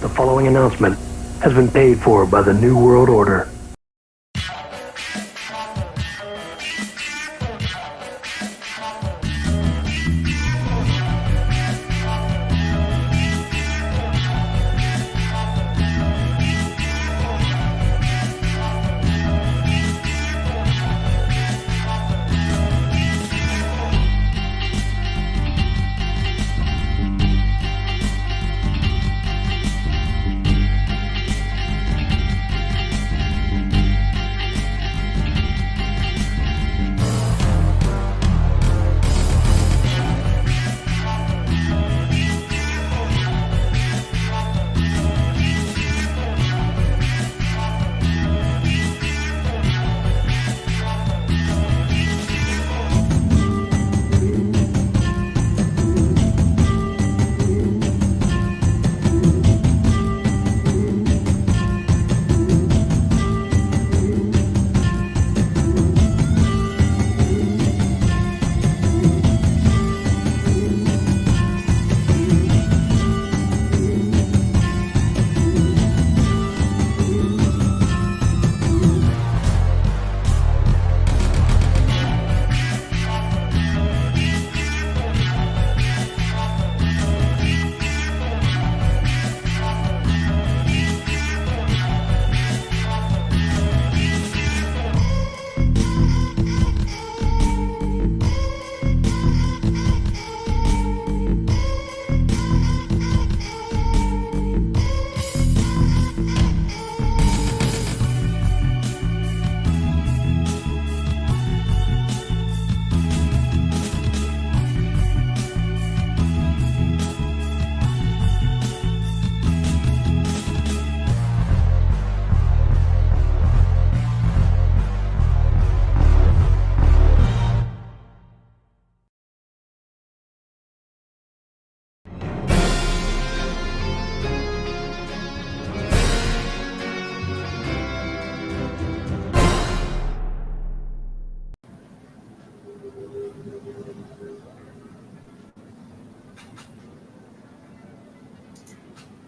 The following announcement has been paid for by the New World Order.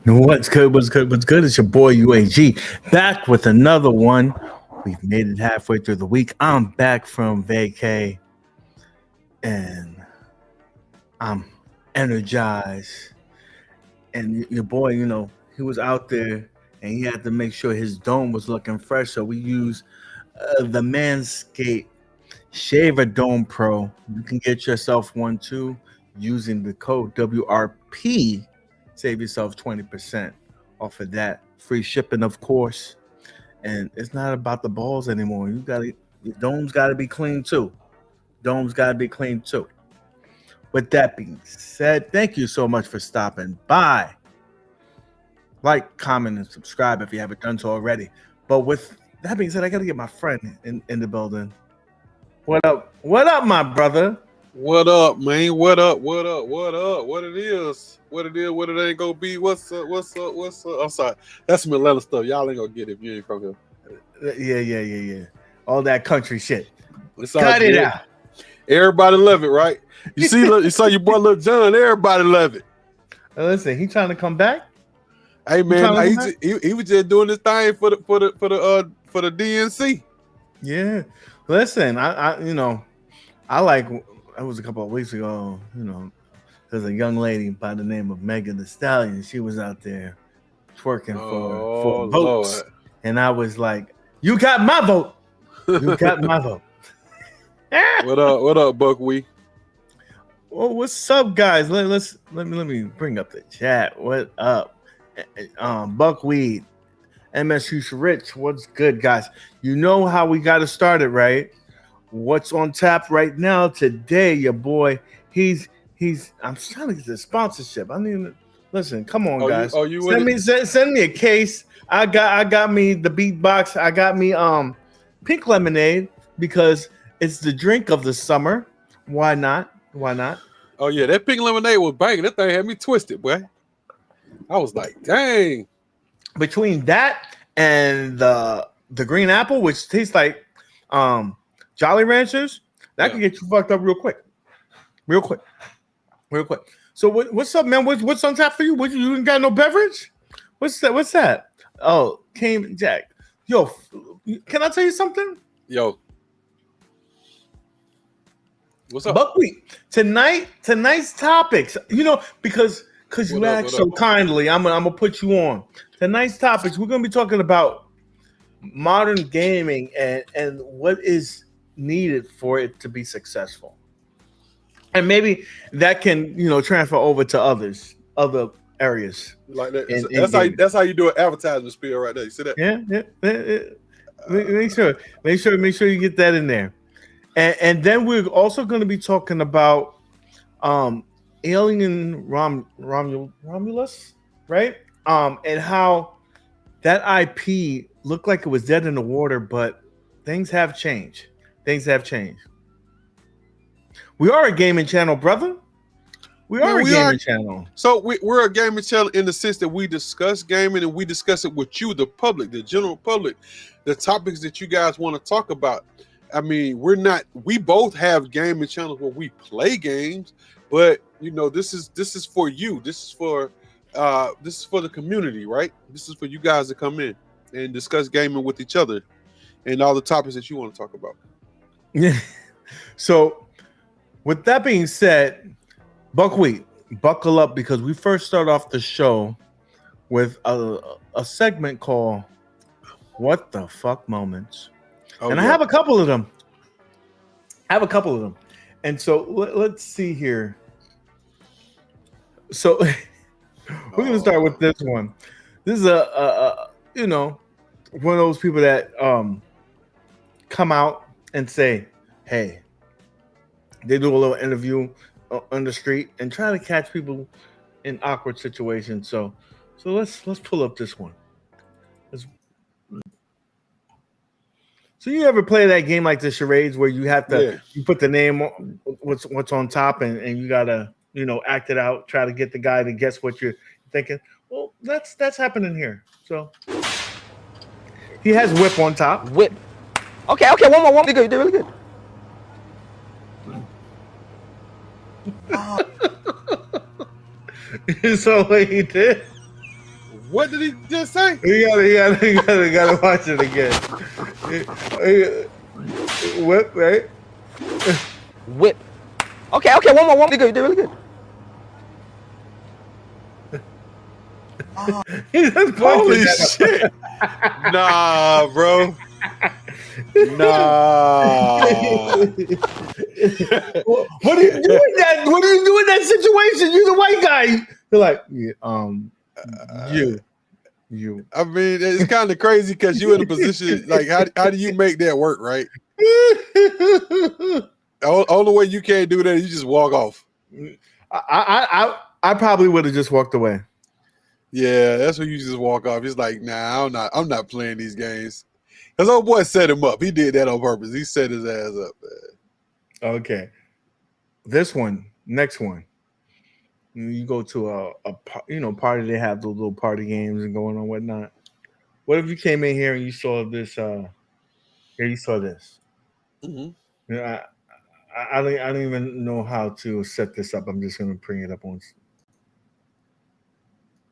What's good? What's good? What's good? It's your boy UAG back with another one. We've made it halfway through the week. I'm back from vacay and I'm energized. And your boy, you know, he was out there and he had to make sure his dome was looking fresh. So we use the Manscaped Shaver Dome Pro. You can get yourself one too using the code WRP. Save yourself 20% off of that. Free shipping, of course. And it's not about the balls anymore. Your dome's gotta be clean too. With that being said, thank you so much for stopping by. Like, comment, and subscribe if you haven't done so already. But with that being said, I gotta get my friend in the building. What up? What up, my brother? What up, man? What up? What it is? What it ain't gonna be? What's up? I'm sorry. That's some Atlanta stuff. Y'all ain't gonna get it if you ain't from here. Yeah. All that country shit. Cut it out. Everybody love it, right? You saw your boy Lil John. Everybody love it. Listen, he trying to come back. He was just doing this thing for the DNC. Yeah. Listen, I like. It was a couple of weeks ago. You know, there's a young lady by the name of Megan Thee Stallion. She was out there twerking for votes, Lord. And I was like, "You got my vote. You got my vote." What up, Buckwheat? Well, what's up, guys? Let me bring up the chat. What up, Buckwheat, MSU Rich? What's good, guys? You know how we got to start it, right? What's on tap right now today, your boy? He's. I'm trying to get the sponsorship. I mean, listen, come on, guys. Send me a case. I got me the beatbox. I got me pink lemonade because it's the drink of the summer. Why not? Oh yeah, that pink lemonade was banging. That thing had me twisted, boy. I was like, dang. Between that and the green apple, which tastes like Jolly Ranchers, that can get you fucked up real quick. So what's up, man? What's on tap for you? You ain't got no beverage? What's that? What's that? Oh, came Jack. Yo, can I tell you something? Yo. What's up? Buckwheat. Tonight's topics, because you asked so kindly, I'm gonna put you on. Tonight's topics, we're gonna be talking about modern gaming and what is needed for it to be successful. And maybe that can, transfer over to other areas. Like that. That's how you do an advertisement spiel right there. You see that? Yeah. Make sure you get that in there. And then we're also going to be talking about Alien Romulus, right? And how that IP looked like it was dead in the water, but things have changed. We are a gaming channel, brother. We are a gaming channel. So we're a gaming channel in the sense that we discuss gaming and we discuss it with you, the public, the general public, the topics that you guys want to talk about. I mean, we both have gaming channels where we play games, but this is for you. This is for the community, right? This is for you guys to come in and discuss gaming with each other and all the topics that you want to talk about. Yeah. So with that being said, Buckwheat, buckle up, because we first start off the show with a segment called What the Fuck Moments. I have a couple of them. And so let's see here. So we're going to start with this one. This is one of those people that come out and say, hey, they do a little interview on the street and try to catch people in awkward situations. So let's pull up this one. So you ever play that game like the charades where you have to you put the name on what's on top and you gotta act it out, try to get the guy to guess what you're thinking? Well, that's happening here. So he has whip on top. Whip. Okay, one more. You did really good. So what he did. What did he just say? You gotta watch it again. Whip, right? Whip. Okay, one more. You did really good. Holy shit! Nah, bro. Nah. What do you do in that? What do you do in that situation? You're the white guy. You're like, you. I mean, it's kind of crazy because you're in a position like, how do you make that work, right? Only way you can't do that is you just walk off. I probably would have just walked away. Yeah, that's when you just walk off. He's like, nah, I'm not playing these games. Because old boy set him up. He did that on purpose. He set his ass up, man. Okay. Next one. You go to a party, they have those little party games and going on whatnot. What if you came in here and you saw this? Here you saw this. Mm-hmm. I don't even know how to set this up. I'm just gonna bring it up on.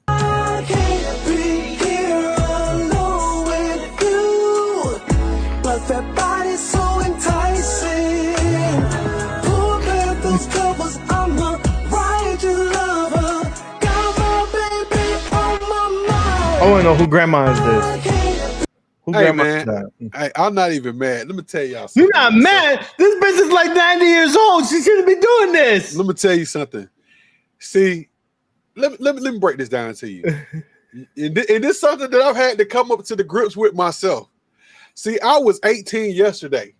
I can't be here alone with you, but that body's so enticing. Pull back those covers, I'm a righteous lover. Got my baby on my mind. I want to know who grandma is this. Who grandma is that? Hey, I'm not even mad. Let me tell y'all something. You're not mad? This bitch is like 90 years old. She shouldn't be doing this. Let me tell you something. See, let me break this down to you. And this is something that I've had to come up to the grips with myself. See, I was 18 yesterday.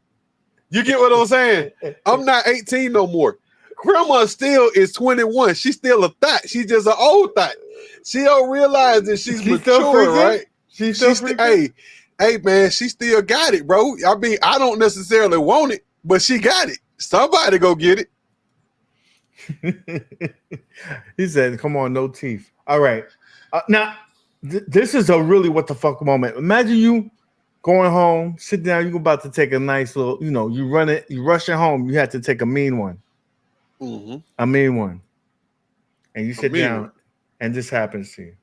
You get what I'm saying? I'm not 18 no more. Grandma still is 21. She's still a thought. She's just an old thought. She don't realize that she's mature, right? She's still hey, man, she still got it, bro. I mean, I don't necessarily want it, but she got it. Somebody go get it. He said, come on, no teeth. All right. Now, this is a really what the fuck moment. Imagine you going home, sit down, you're about to take a nice little, you rushing home, you have to take a mean one. Mm-hmm. A mean one. And you sit down, and this happens to you.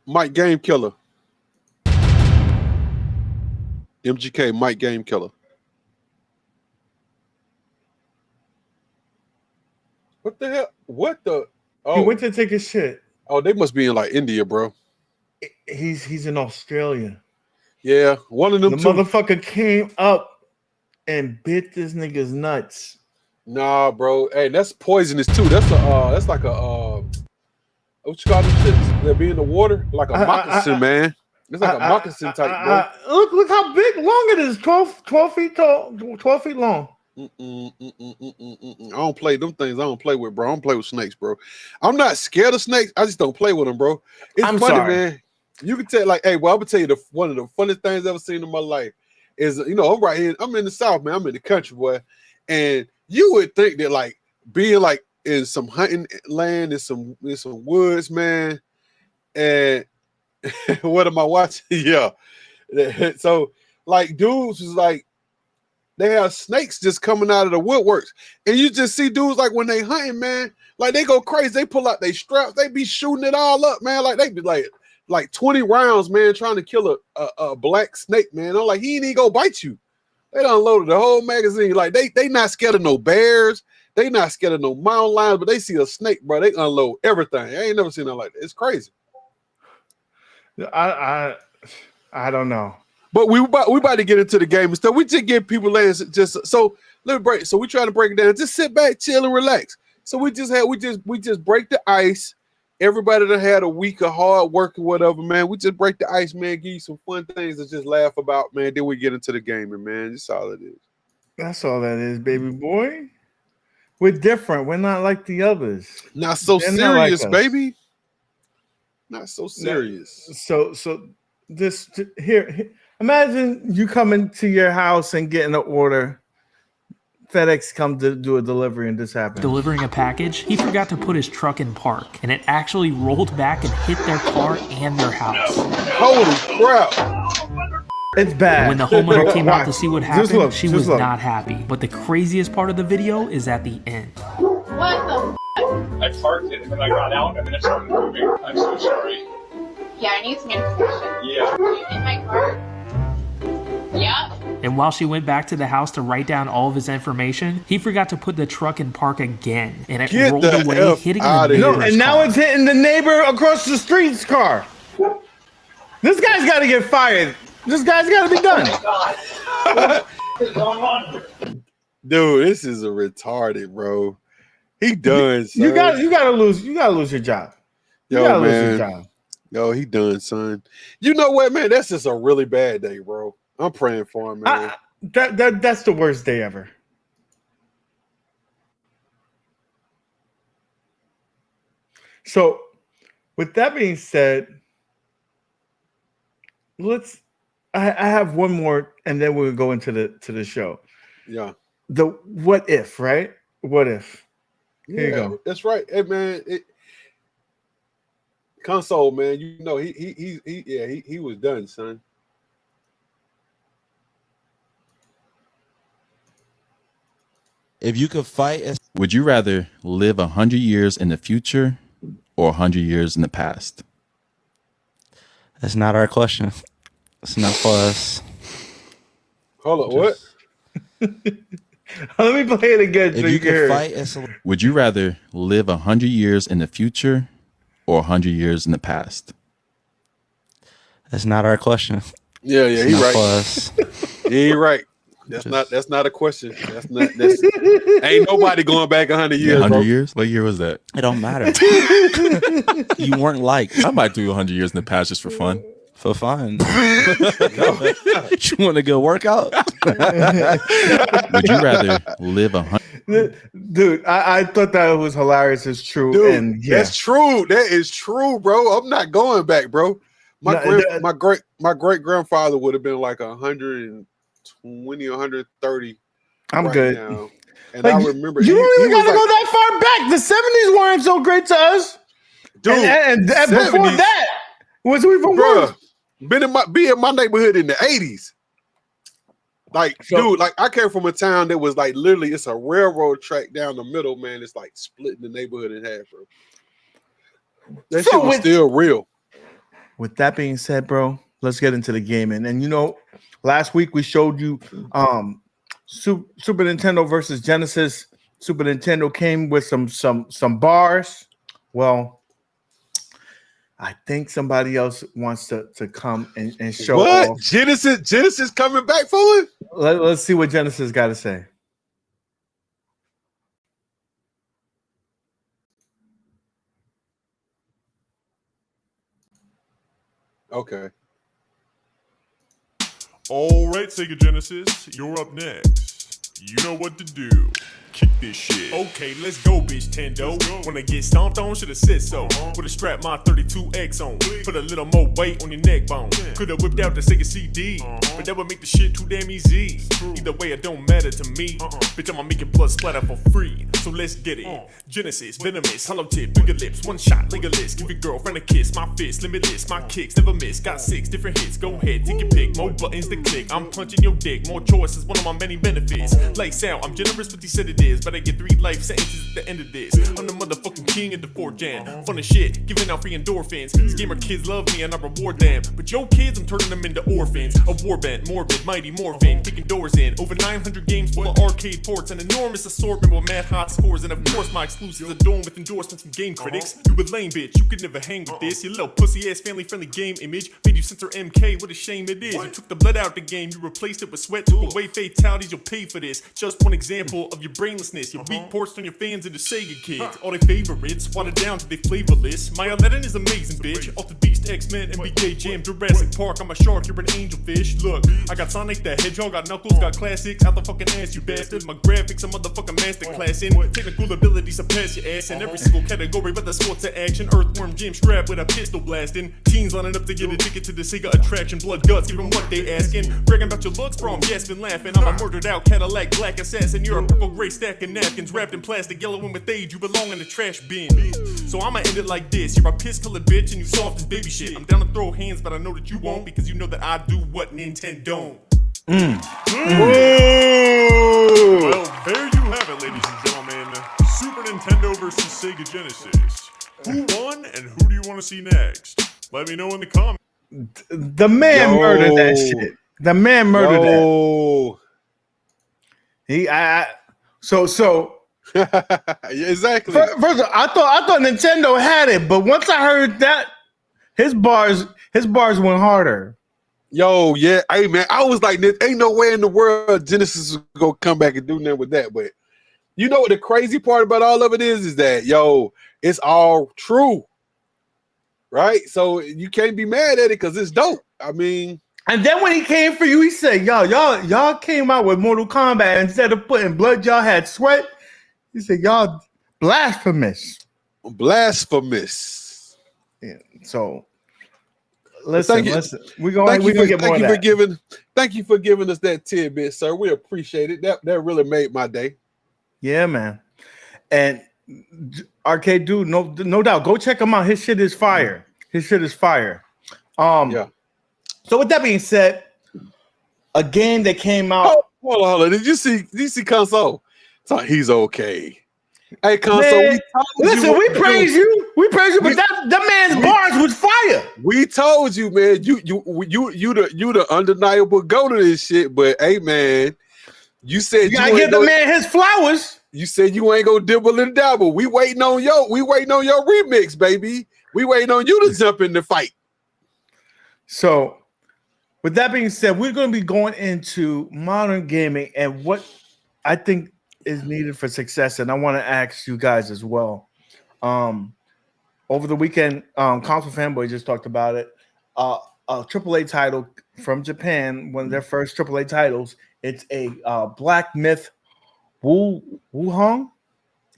Mike Game Killer. MGK, Mike Game Killer. What the hell? What the? He went to take a shit. Oh, they must be in like India, bro. He's in Australia. Yeah, one of them. The motherfucker came up and bit this nigga's nuts. Nah, bro. Hey, that's poisonous too. That's like a what you call them shits? That be in the water, like a moccasin, man. It's like a moccasin type, bro. Look how big, long it is. 12 feet tall, 12 feet long. I don't play them things. I don't play with, bro. I don't play with snakes, bro. I'm not scared of snakes. I just don't play with them, bro. It's funny, sorry, man. You can tell, like, hey, well, I'm gonna tell you one of the funniest things I've ever seen in my life is, I'm right here. I'm in the South, man. I'm in the country, boy. And you would think that, like, being like in some hunting land, in some woods, man. And what am I watching? Yeah. So, like, dudes was like, they have snakes just coming out of the woodworks. And you just see dudes, like, when they hunting, man, like, they go crazy. They pull out their straps. They be shooting it all up, man. Like, they be like 20 rounds, man, trying to kill a black snake, man. I'm like, he ain't even gonna bite you. They done loaded the whole magazine. Like, they not scared of no bears. They not scared of no mountain lions, but they see a snake, bro. They unload everything. I ain't never seen nothing like that. It's crazy. I don't know. But we about to get into the game and stuff. We just give people just so let me break. So we trying to break it down. Just sit back, chill, and relax. So we just break the ice. Everybody that had a week of hard work or whatever, man. We just break the ice, man. Give you some fun things to just laugh about, man. Then we get into the game, man. That's all it is. That's all that is, baby boy. We're different. We're not like the others. Not so They're serious, not like baby. Not so serious. So this here. Imagine you come into your house and getting an order. FedEx come to do a delivery and this happened. Delivering a package, he forgot to put his truck in park, and it actually rolled back and hit their car and their house. Holy crap! It's bad. And when the homeowner came out to see what happened, she was look. not happy. But the craziest part of the video is at the end. What the I parked it and then I got out and then it started moving. I'm so sorry. Yeah, I need some information. Yeah. In my car? Yeah. And while she went back to the house to write down all of his information, he forgot to put the truck in park again. And it rolled away, hitting the neighbor's car. And now it's hitting the neighbor across the street's car. This guy's got to get fired. This guy's got to be done. Oh Dude, this is a retarded, bro. He done, son. You gotta lose your job. You gotta lose your job. Yo, he done, son. You know what, man? That's just a really bad day, bro. I'm praying for him, man. That's the worst day ever. So, with that being said, I have one more, and then we'll go into the show. Yeah. The what if, right? What if? Here you go. That's right. Hey, man. Console, man. You know he was done, son. If you could fight, would you rather live 100 years in the future or 100 years in the past? That's not our question. It's not for us. Hold on, what? Let me play it again. If you could fight, would you rather live 100 years in the future or 100 years in the past? That's not our question. Yeah, he right. For us. He right. That's not a question. That's ain't nobody going back 100 years. 100 years? What year was that? It don't matter. You weren't liked. I might do 100 years in the past just for fun. For fun. You want to go work out? Would you rather live 100? Dude, I thought that was hilarious. It's true. Dude, and yeah. That's true. That is true, bro. I'm not going back, bro. My great grandfather would have been like 120, 130. I'm good. Now. And like, I remember you don't even gotta go that far back. The 70s weren't so great to us. Dude, and before that was even worse. Be in my neighborhood in the 80s. Like, dude, like I came from a town that was like literally it's a railroad track down the middle, man. It's like splitting the neighborhood in half, bro. That shit was still real. with that being said, bro, let's get into the game. And you know, last week we showed you Super Nintendo versus Genesis. Super Nintendo came with some bars. Well, I think somebody else wants to come and show what off. Genesis coming back for it. Let's see what Genesis got to say. Okay. All right, Sega Genesis, you're up next. You know what to do. Kick this shit. Okay, let's go, bitch, Tendo. When I get stomped on, should've said so. Would've strapped my 32X on. Put a little more weight on your neck bone. Could've whipped out the Sega CD. But that would make the shit too damn easy. Either way, it don't matter to me. Bitch, I'ma make your blood splatter for free. So let's get it. Genesis, venomous, hollow tip, bigger lips, one shot, Legolas. Give your girlfriend a kiss, my fist, limitless. My kicks never miss, got 6 different hits. Go ahead, take your pick, more buttons to click. I'm punching your dick, more choices, one of my many benefits. Lights out, I'm generous with these sedatives. But I get 3 life sentences at the end of this. I'm the motherfucking king of the 4th gen. Fun as shit, giving out free endorphins. These gamer kids love me and I reward them. But yo kids, I'm turning them into orphans. A warband, morbid, mighty morphin. Kicking doors in. Over 900 games full of arcade ports. An enormous assortment with mad hot scores. And of course my exclusives adorned with endorsements from game critics. You a lame bitch, you could never hang with this. Your little pussy ass family friendly game image made you censor MK, what a shame it is. You took the blood out the game, you replaced it with sweat. Took away fatalities, you'll pay for this. Just one example of your brainlessness. Your weak ports on your fans into Sega kids. All their favorites, watered down to they flavorless. My Aladdin is amazing, bitch. Altered Beast, X-Men, NBA Jam, Jurassic Park. I'm a shark, you're an angelfish. Look, I got Sonic the Hedgehog, got Knuckles, got classics. Out the fucking ass, you bastard. My graphics, a motherfucking masterclass in. Technical ability surpass your ass in every single category, whether sports or action. Earthworm Jim strapped with a pistol blasting. Teens lining up to get a ticket to the Sega attraction. Blood guts, give them what they asking. Bragging about your looks, bro, I'm gasping, laughing. I'm a murdered out Cadillac black assassin. You're a purple gray stack of napkins wrapped in plastic, yellow and with age. You belong in the trash bin. So I'ma end it like this. You're a piss-colored bitch and you soft as baby shit. I'm down to throw hands, but I know that you won't, because you know that I do what Nintendo don't. Well, there you have it, ladies and gentlemen. Super Nintendo versus Sega Genesis. Who won and who do you want to see next? Let me know in the comments. The man murdered that shit. The man murdered that. Exactly. First of all, I thought Nintendo had it, but once I heard that, his bars went harder. Yo, yeah, hey man, I was like, there ain't no way in the world Genesis is gonna come back and do nothing with that. But you know what the crazy part about all of it is that yo, it's all true, right? So you can't be mad at it because it's dope. I mean, and then when he came for you, he said, y'all came out with Mortal Kombat instead of putting blood, y'all had sweat. He said, y'all blasphemous. Yeah, so listen, we're gonna get more of that. Thank you for giving us that tidbit, sir. We appreciate it. That really made my day. Yeah, man. And Arcade Dude, no doubt. Go check him out. His shit is fire. Yeah. So with that being said, a game that came out. Hold on. Did you see Console? So he's okay. Hey, Console, we praise you, but that man's bars was fire. We told you, man. You the undeniable go to this shit. But hey, man, you said you gotta give the man his flowers. You said you ain't gonna dibble and dabble. We waiting on your remix, baby. We waiting on you to jump in the fight. So, with that being said, we're going to be going into modern gaming and what I think is needed for success. And I want to ask you guys as well. Over the weekend, Console Fanboy just talked about it. A AAA title from Japan, one of their first AAA titles. It's a Black Myth Wukong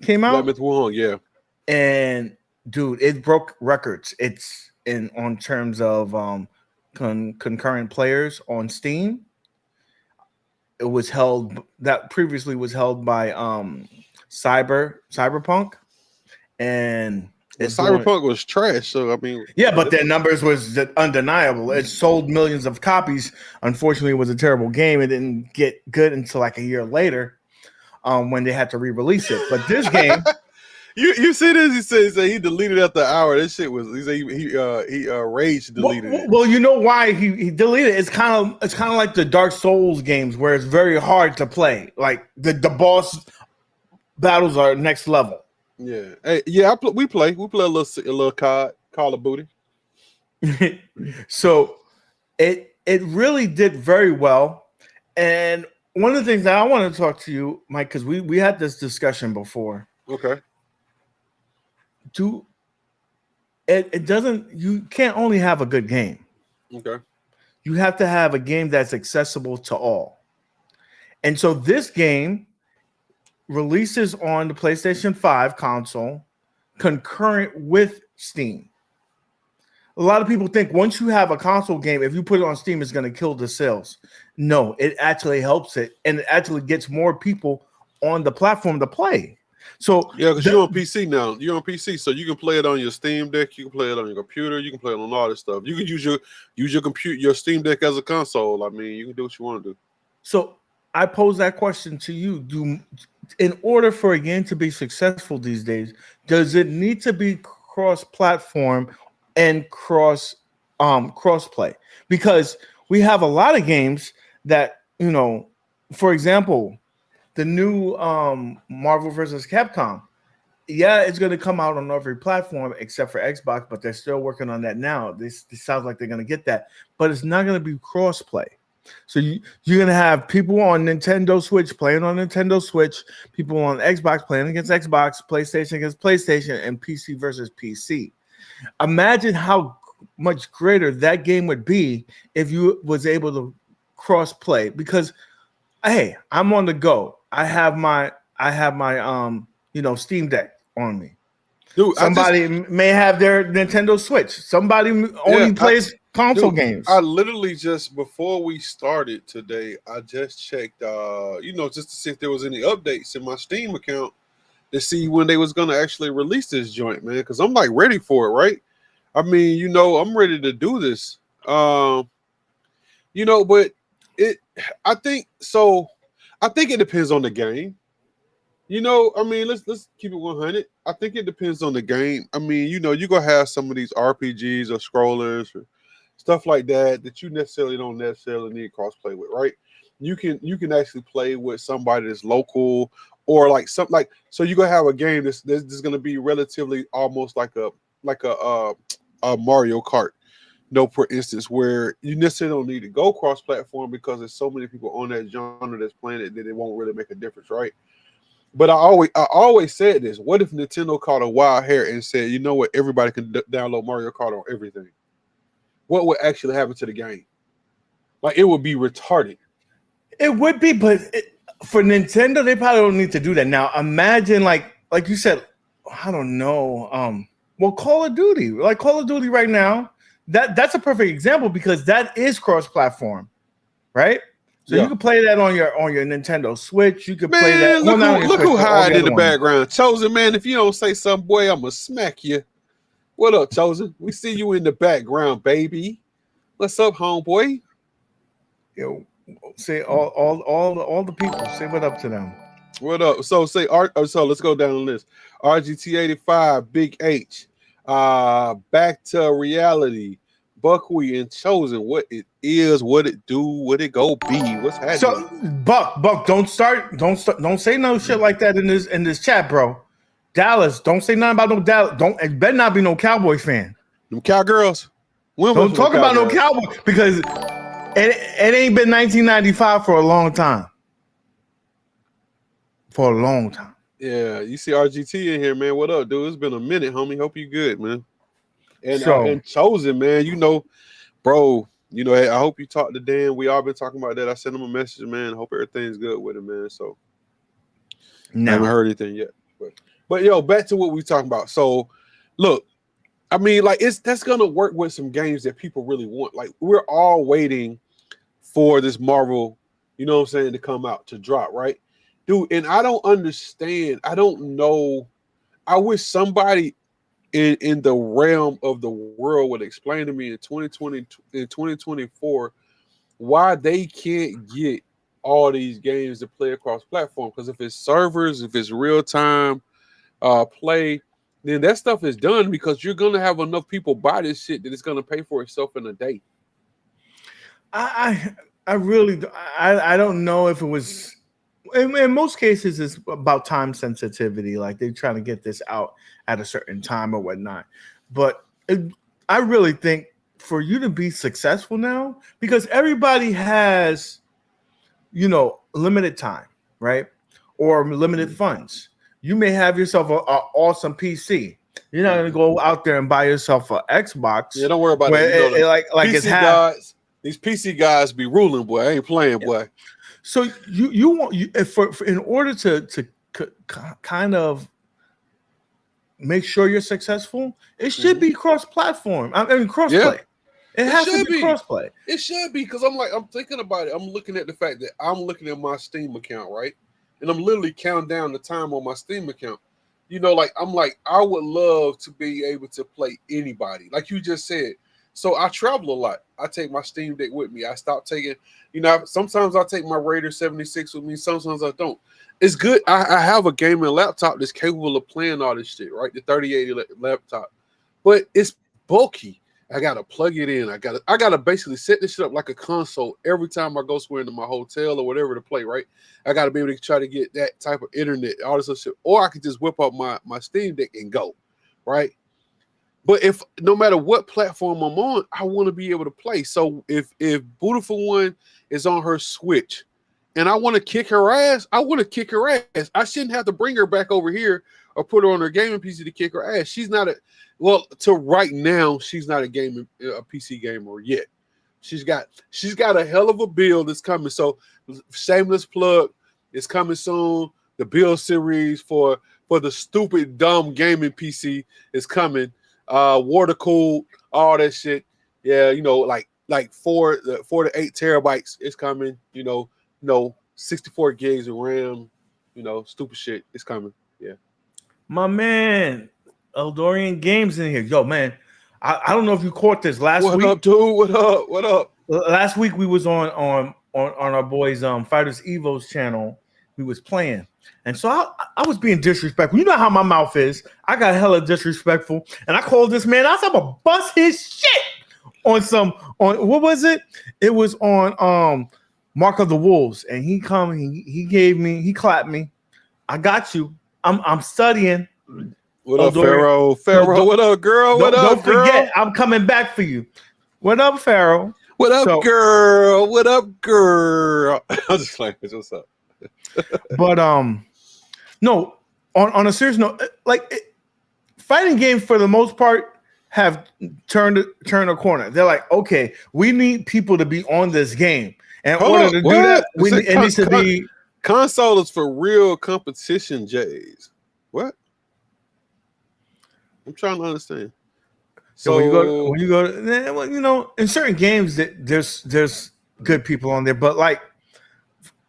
came out. Black Myth Wukong, yeah. And dude, it broke records. It's on terms of concurrent players on Steam. It was previously was held by Cyberpunk, and Cyberpunk was trash. So I mean, yeah, but their numbers was undeniable. It sold millions of copies. Unfortunately, it was a terrible game. It didn't get good until like a year later, when they had to re-release it. But this game, You see this? He said he deleted after an hour. This shit was he said he rage deleted it. Well, you know why he deleted it? It's kind of like the Dark Souls games where it's very hard to play. Like the boss battles are next level. Yeah, hey, yeah. We play a little Call of Booty. So it really did very well. And one of the things that I want to talk to you, Mike, because we had this discussion before. Okay. It doesn't. You can't only have a good game. Okay. You have to have a game that's accessible to all. And so this game releases on the PlayStation 5 console concurrent with Steam. A lot of people think once you have a console game, if you put it on Steam, it's going to kill the sales. No, it actually helps it, and it actually gets more people on the platform to play. So yeah, because you're on PC now. You're on PC, so you can play it on your Steam Deck. You can play it on your computer. You can play it on all this stuff. You can use your computer, your Steam Deck as a console. I mean, you can do what you want to do. So I pose that question to you: in order for a game to be successful these days, does it need to be cross-platform and cross-play? Because we have a lot of games that, you know, for example, the new Marvel vs. Capcom. Yeah, it's going to come out on every platform except for Xbox, but they're still working on that now. This sounds like they're going to get that, but it's not going to be cross-play. So you're going to have people on Nintendo Switch playing on Nintendo Switch, people on Xbox playing against Xbox, PlayStation against PlayStation, and PC versus PC. Imagine how much greater that game would be if you was able to cross-play, because hey, I'm on the go. I have my Steam Deck on me. Dude, somebody may have their Nintendo Switch. Somebody only plays console games. I literally just before we started today, I just checked just to see if there was any updates in my Steam account to see when they was gonna actually release this joint, man. Because I'm like ready for it, right? I mean, I'm ready to do this. But I think it depends on the game. I mean, let's keep it 100. I think it depends on the game. I mean, you're gonna have some of these RPGs or scrollers or stuff like that you don't necessarily need crossplay with, right? You can actually play with somebody that's local or like something like, so you're gonna have a game that's gonna be relatively almost like a Mario Kart. For instance, where you necessarily don't need to go cross-platform because there's so many people on that genre that's playing it that it won't really make a difference, right? But I always said this: what if Nintendo caught a wild hair and said, you know what, everybody can download Mario Kart on everything? What would actually happen to the game? Like, it would be retarded. It would be, but for Nintendo, they probably don't need to do that. Now, imagine like you said, I don't know. Well, Call of Duty right now. That's a perfect example because that is cross-platform, right? So you can play that on your Nintendo Switch. You can play that. Look who hide in the background. Chosen, man, if you don't say something, boy, I'm gonna smack you. What up, Chosen? We see you in the background, baby. What's up, homeboy? Yo, say all the people. Say what up to them. What up? So so let's go down the list. RGT85, Big H. Back to reality, Buckwheat and Chosen. What it is, what it do, what it go be, what's happening? So Buck, don't say no shit like that in this chat, bro. Dallas, don't say nothing about no Dallas. It better not be no Cowboy fan. Them Cowgirls. Don't talk about no Cowboy because it ain't been 1995 for a long time. For a long time. Yeah, you see RGT in here, man. What up, dude? It's been a minute, homie. Hope you good, man. And Chosen, man, bro, I hope you talked to Dan. We all been talking about that. I sent him a message, man. Hope everything's good with him, man. So I haven't heard anything yet. But yo, back to what we talking about. So look, I mean, like that's gonna work with some games that people really want. Like, we're all waiting for this Marvel, to come out, to drop, right? Dude, and I don't understand. I don't know. I wish somebody in the realm of the world would explain to me in 2020, in 2024, why they can't get all these games to play across platform. Because if it's servers, if it's real time, play, then that stuff is done because you're gonna have enough people buy this shit that it's gonna pay for itself in a day. I really I don't know if it was in most cases it's about time sensitivity, like they're trying to get this out at a certain time or whatnot. But I really think for you to be successful now, because everybody has, you know, limited time, right? Or limited funds. You may have yourself an awesome PC. You're not gonna go out there and buy yourself an Xbox. Yeah, don't worry about it. You know, like it's guys. These PC guys be ruling, boy. I ain't playing, boy. So you want for in order to kind of make sure you're successful, it should be cross-platform. I mean, crossplay. Yeah. It has to be crossplay. It should be, because I'm thinking about it. I'm looking at the fact that I'm looking at my Steam account, right? And I'm literally counting down the time on my Steam account. You know, like I would love to be able to play anybody, like you just said. So I travel a lot. I take my Steam Deck with me. I stop taking, you know, sometimes I take my Raider 76 with me. Sometimes I don't. It's good. I have a gaming laptop that's capable of playing all this shit, right? The 3080 laptop. But it's bulky. I gotta plug it in. I gotta basically set this shit up like a console every time I go somewhere into my hotel or whatever to play, right? I gotta be able to try to get that type of internet, all this other shit. Or I could just whip up my Steam Deck and go, right? But if no matter what platform I'm on, I want to be able to play. So if Beautiful One is on her Switch and I want to kick her ass, I want to kick her ass. I shouldn't have to bring her back over here or put her on her gaming PC to kick her ass. She's not to right now, she's not a PC gamer yet. She's got a hell of a build that's coming. So shameless plug, it's coming soon. The build series for the stupid dumb gaming PC is coming. Water cooled, all that shit. Yeah, you know, like 4 to 8 terabytes is coming. You know, 64 gigs of RAM. You know, stupid shit is coming. Yeah, my man, Eldorian Games in here. Yo, man, I don't know if you caught this last week. What up, dude? What up? Last week we was on our boys Fighters Evo's channel. We was playing. And so I was being disrespectful. You know how my mouth is. I got hella disrespectful. And I called this man. I said, I'm going to bust his shit on what was it? It was on Mark of the Wolves. And he clapped me. I got you. I'm studying. What up, Pharaoh? Pharaoh, what up, girl? What up, girl? Don't forget, I'm coming back for you. What up, Pharaoh? What up, girl? What up, girl? I'm just like, what's up? But no, on a serious note, fighting games for the most part have turned a corner. They're like, okay, we need people to be on this game. And in order to do that, it needs to be consoles for real competition, Jays. What? I'm trying to understand. So when you go to, well, you know, in certain games there's good people on there, but like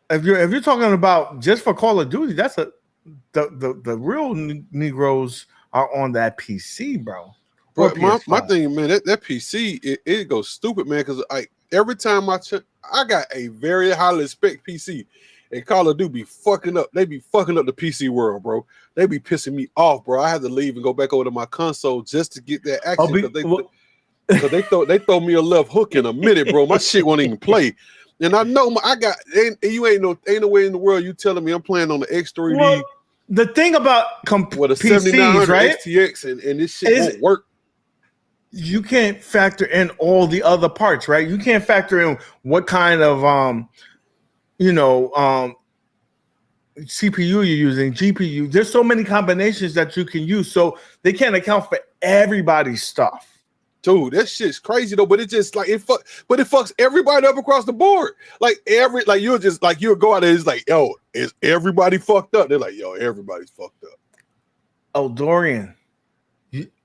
if you're talking about just for Call of Duty, that's the real Negroes are on that PC, bro. But my thing, man, that PC it goes stupid, man, because every time I got a very highly spec PC, and Call of Duty be fucking up. They be fucking up the PC world, bro. They be pissing me off, bro. I had to leave and go back over to my console just to get that action because they throw me a left hook in a minute, bro. My shit won't even play. And I know you ain't no way in the world you telling me I'm playing on the X3D. Well, the thing about with a 7900 right? XTX and this shit won't work. You can't factor in all the other parts, right? You can't factor in what kind of CPU you're using, GPU. There's so many combinations that you can use, so they can't account for everybody's stuff. Dude, that shit's crazy though. But it just like it fucks everybody up across the board. You'll go out there, it's like, yo, is everybody fucked up? They're like, yo, everybody's fucked up. Oh, Dorian,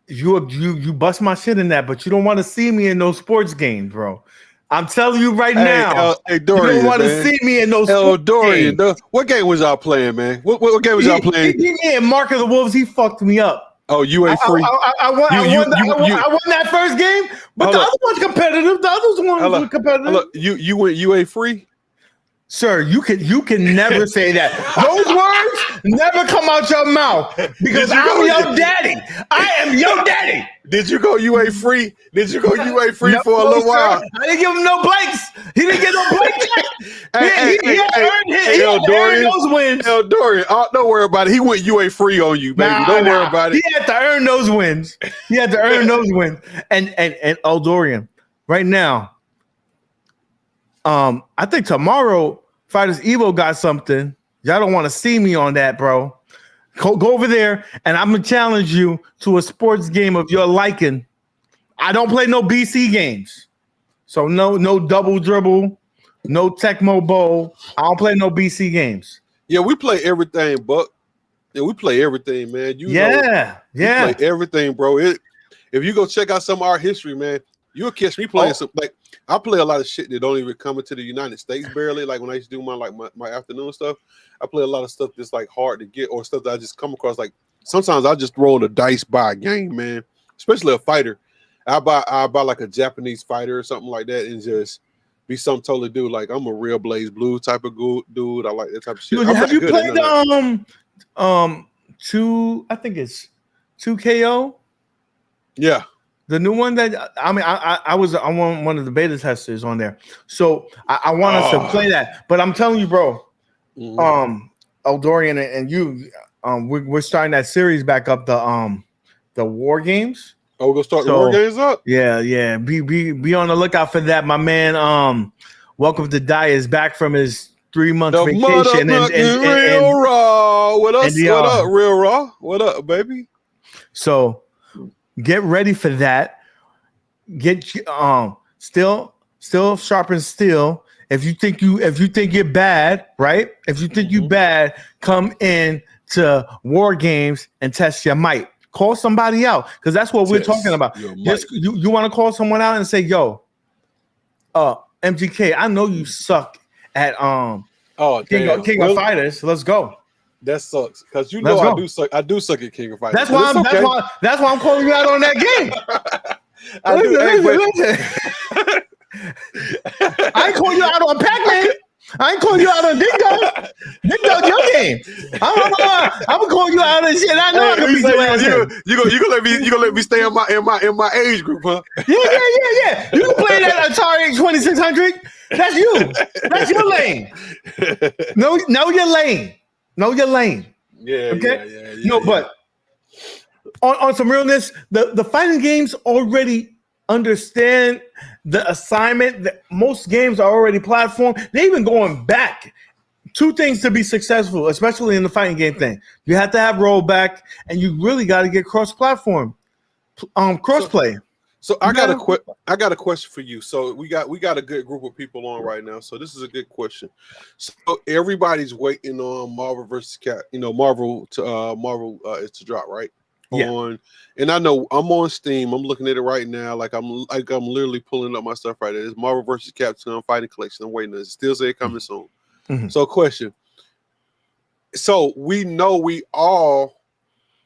you bust my shit in that, but you don't want to see me in those sports games, bro. I'm telling you right now, Dorian, you don't want to see me in those Dorian, games. What game was y'all playing, man? What game was y'all playing? Yeah, Mark of the Wolves, he fucked me up. Oh, you ain't free. I won that first game, but the other one's competitive. The other one's competitive. You ain't free. Sir, you can never say that. Those words never come out your mouth because I'm your daddy. I am your daddy. Did you go UA free? Did you go UA free for a little while? I didn't give him no blanks. He didn't get no blanks. He had earned those wins. Dorian, don't worry about it. He went UA free on you, baby. Don't worry about it. He had to earn those wins. And Dorian, right now, I think tomorrow Fighters Evo got something. Y'all don't want to see me on that, bro. Go over there, and I'm gonna challenge you to a sports game of your liking. I don't play no BC games, so no double dribble, no Tecmo Bowl. I don't play no BC games. Yeah, we play everything, Buck. Yeah, we play everything, man. We play everything, bro. If you go check out some of our history, man, you'll catch me playing some like. I play a lot of shit that don't even come into the United States barely. Like when I used to do my afternoon stuff, I play a lot of stuff that's like hard to get or stuff that I just come across. Like sometimes I just roll the dice by a game, man. Especially a fighter. I buy like a Japanese fighter or something like that and just be something totally dude. Like I'm a real Blaze Blue type of dude. I like that type of shit. Have you played I think it's 2KO? Yeah. The new one that I was one of the beta testers on there, so I want us to play that. But I'm telling you, bro, Dorian and you, we're starting that series back up. The war games. Oh, we're gonna start the war games up. Yeah. Be on the lookout for that, my man. Welcome to Die is back from his 3-month vacation. And Real Raw. What up? What up, Real Raw? What up, baby? So. Get ready for that. Get still sharpen steel. If you think you're bad, right? If you think you bad, come in to war games and test your might. Call somebody out because that's what we're talking about. Just you want to call someone out and say, "Yo, MGK, I know you suck at King of Fighters. Let's go." That sucks because I do suck at King of Fighters. That's why I'm calling you out on that game. I ain't calling you out on Pac-Man. I ain't calling you out on Dingo. Dingo's your game. I'm calling you out on shit. I know I can beat your ass. You gonna let me stay in my age group, huh? Yeah. You can play that Atari 2600. That's you. That's your lane. No, your lane. Know your lane. Yeah. Okay. But on some realness, the fighting games already understand the assignment. That most games are already platformed. They even going back. 2 things to be successful, especially in the fighting game thing. You have to have rollback, and you really got to get cross-platform, crossplay. So I got a question for you. So we got a good group of people on right now. So this is a good question. So everybody's waiting on Marvel vs. Marvel to drop, right? Yeah. And I know I'm on Steam. I'm looking at it right now. Like I'm literally pulling up my stuff right there. It's Marvel vs. Capcom Fighting Collection. I'm waiting. It still say coming soon. Mm-hmm. So question. So we know we all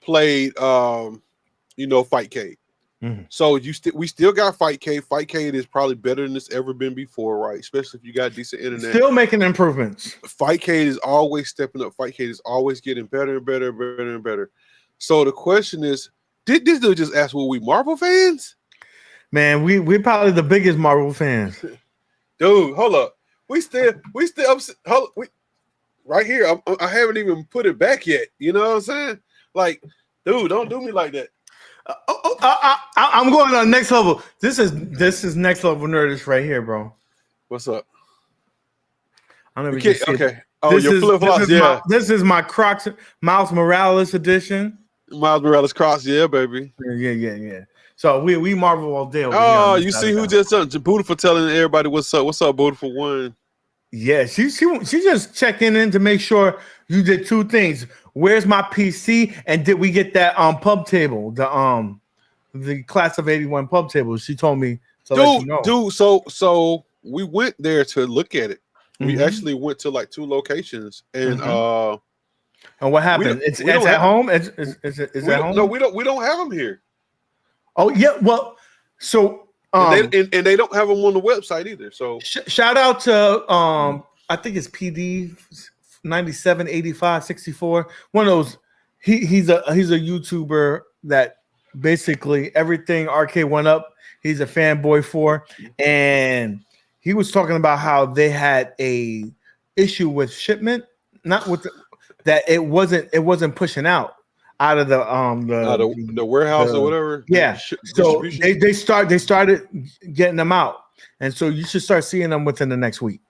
played Fightcade. Mm-hmm. So we still got Fightcade. Fightcade is probably better than it's ever been before, right? Especially if you got decent internet. Still making improvements. Fightcade is always stepping up. Fightcade is always getting better and better and better and better. So the question is, did this dude just ask, were we Marvel fans? Man, we're probably the biggest Marvel fans. Dude, hold up. We still right here. I haven't even put it back yet. You know what I'm saying? Like, dude, don't do me like that. I'm going on the next level. This is next level nerdish right here, bro. What's up? I never get okay. Oh, your flip flops. Yeah. This is my Crocs Miles Morales edition. Miles Morales Crocs, yeah, baby. Yeah. So we Marvel all day. Oh, you see who just Beautiful telling everybody what's up. What's up, Beautiful One? Yeah, she just checking in to make sure you did 2 things. Where's my PC? And did we get that pub table? The class of 81 pub table. She told me to let you know. Dude, so we went there to look at it. We actually went to like 2 locations and and what happened? It's at home? It's at home? No, we don't have them here. Oh yeah, well, so and they don't have them on the website either. So shout out to I think it's PD 97, 85, 64. One of those. He's a YouTuber that basically everything Arcade One Up. He's a fanboy for, and he was talking about how they had a issue with shipment, not with that it wasn't pushing out of the warehouse or whatever. Yeah, so they started getting them out, and so you should start seeing them within the next week.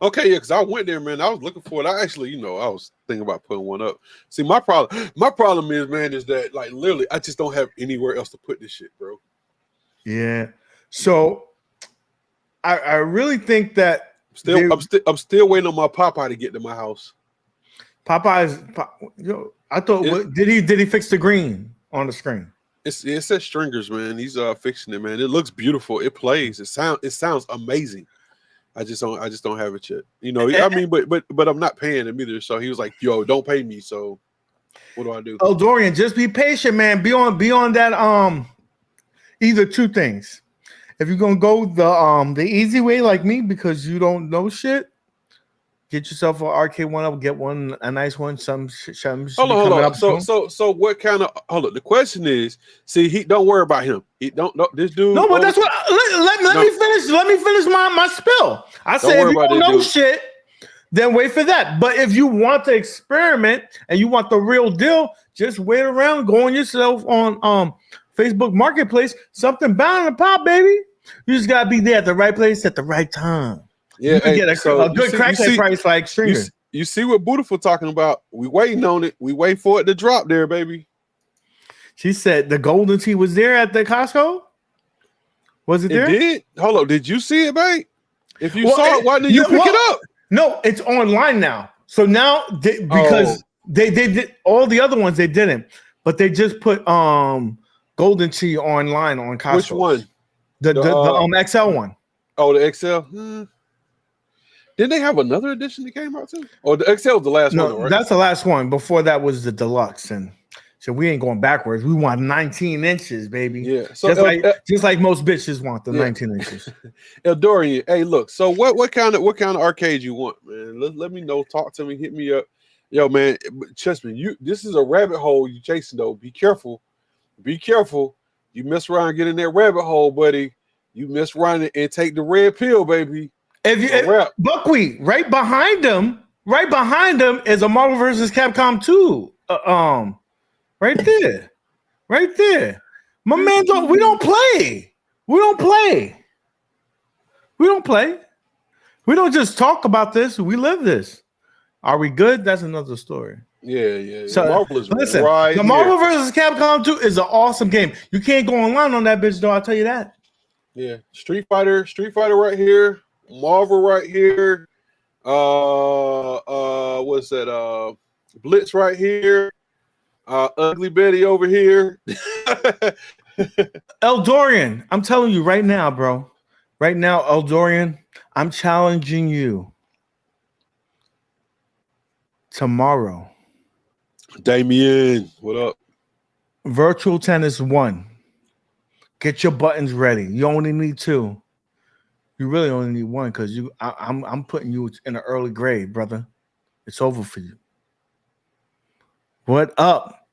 Okay, yeah, because I went there, man. I was looking for it. I actually, I was thinking about putting one up. See, my problem is, man, is that like literally, I just don't have anywhere else to put this shit, bro. Yeah. So, I really think that I'm still waiting on my Popeye to get to my house. Popeye's, I thought did he fix the green on the screen? It says stringers, man. He's fixing it, man. It looks beautiful. It plays. It sounds amazing. I just don't have it yet. I mean, but I'm not paying him either. So he was like, "Yo, don't pay me." So what do I do? Oh, Dorian, just be patient, man. Be on that. Either two things. If you're gonna go the easy way like me because you don't know shit, get yourself an Arcade One Up. Get a nice one. Some hold on. So what kind of? Hold on. The question is, don't worry about him. He don't know this dude. No, but that's what. Let me finish. Let me finish my spill. I said if you don't know shit, then wait for that. But if you want to experiment and you want the real deal, just wait around. Go on yourself on Facebook Marketplace. Something bound to pop, baby. You just gotta be there at the right place at the right time. Yeah, you can get a good crackhead price like Stringer. You see what Beautiful talking about? We waiting on it. We wait for it to drop there, baby. She said the golden tea was there at the Costco. Was it there? It did. Hold on. Did you see it, babe? If you saw it, why didn't you pick it up? No, it's online now. So now because they did all the other ones they didn't, but they just put golden tea online on Costco. Which one? The XL one. Oh, the XL. Didn't they have another edition that came out too? Oh, the XL was the last one, right? That's the last one. Before that was the deluxe, and so we ain't going backwards. We want 19 inches, baby. Yeah. So just like most bitches want the 19 inches. Eldorian, hey, look. So what kind of arcade you want, man? Let me know. Talk to me. Hit me up. Yo, man. Trust me. This is a rabbit hole you chasing though. Be careful. Be careful. You mess around and get in that rabbit hole, buddy. You mess around and take the red pill, baby. Buckwheat, right behind them is a Marvel vs. Capcom 2. Right there. My man, we don't play. We don't just talk about this. We live this. Are we good? That's another story. Yeah. So Marvel is listen, right the Marvel vs. Capcom 2 is an awesome game. You can't go online on that bitch, though. I'll tell you that. Yeah, Street Fighter right here. Marvel right here. What's that? Blitz right here. Ugly Betty over here. Eldorian, I'm telling you right now, bro. Right now, Eldorian, I'm challenging you. Tomorrow. Damien, what up? Virtual Tennis 1. Get your buttons ready. You only need 2. You really only need 1 because I'm putting you in an early grade, brother. It's over for you. What up,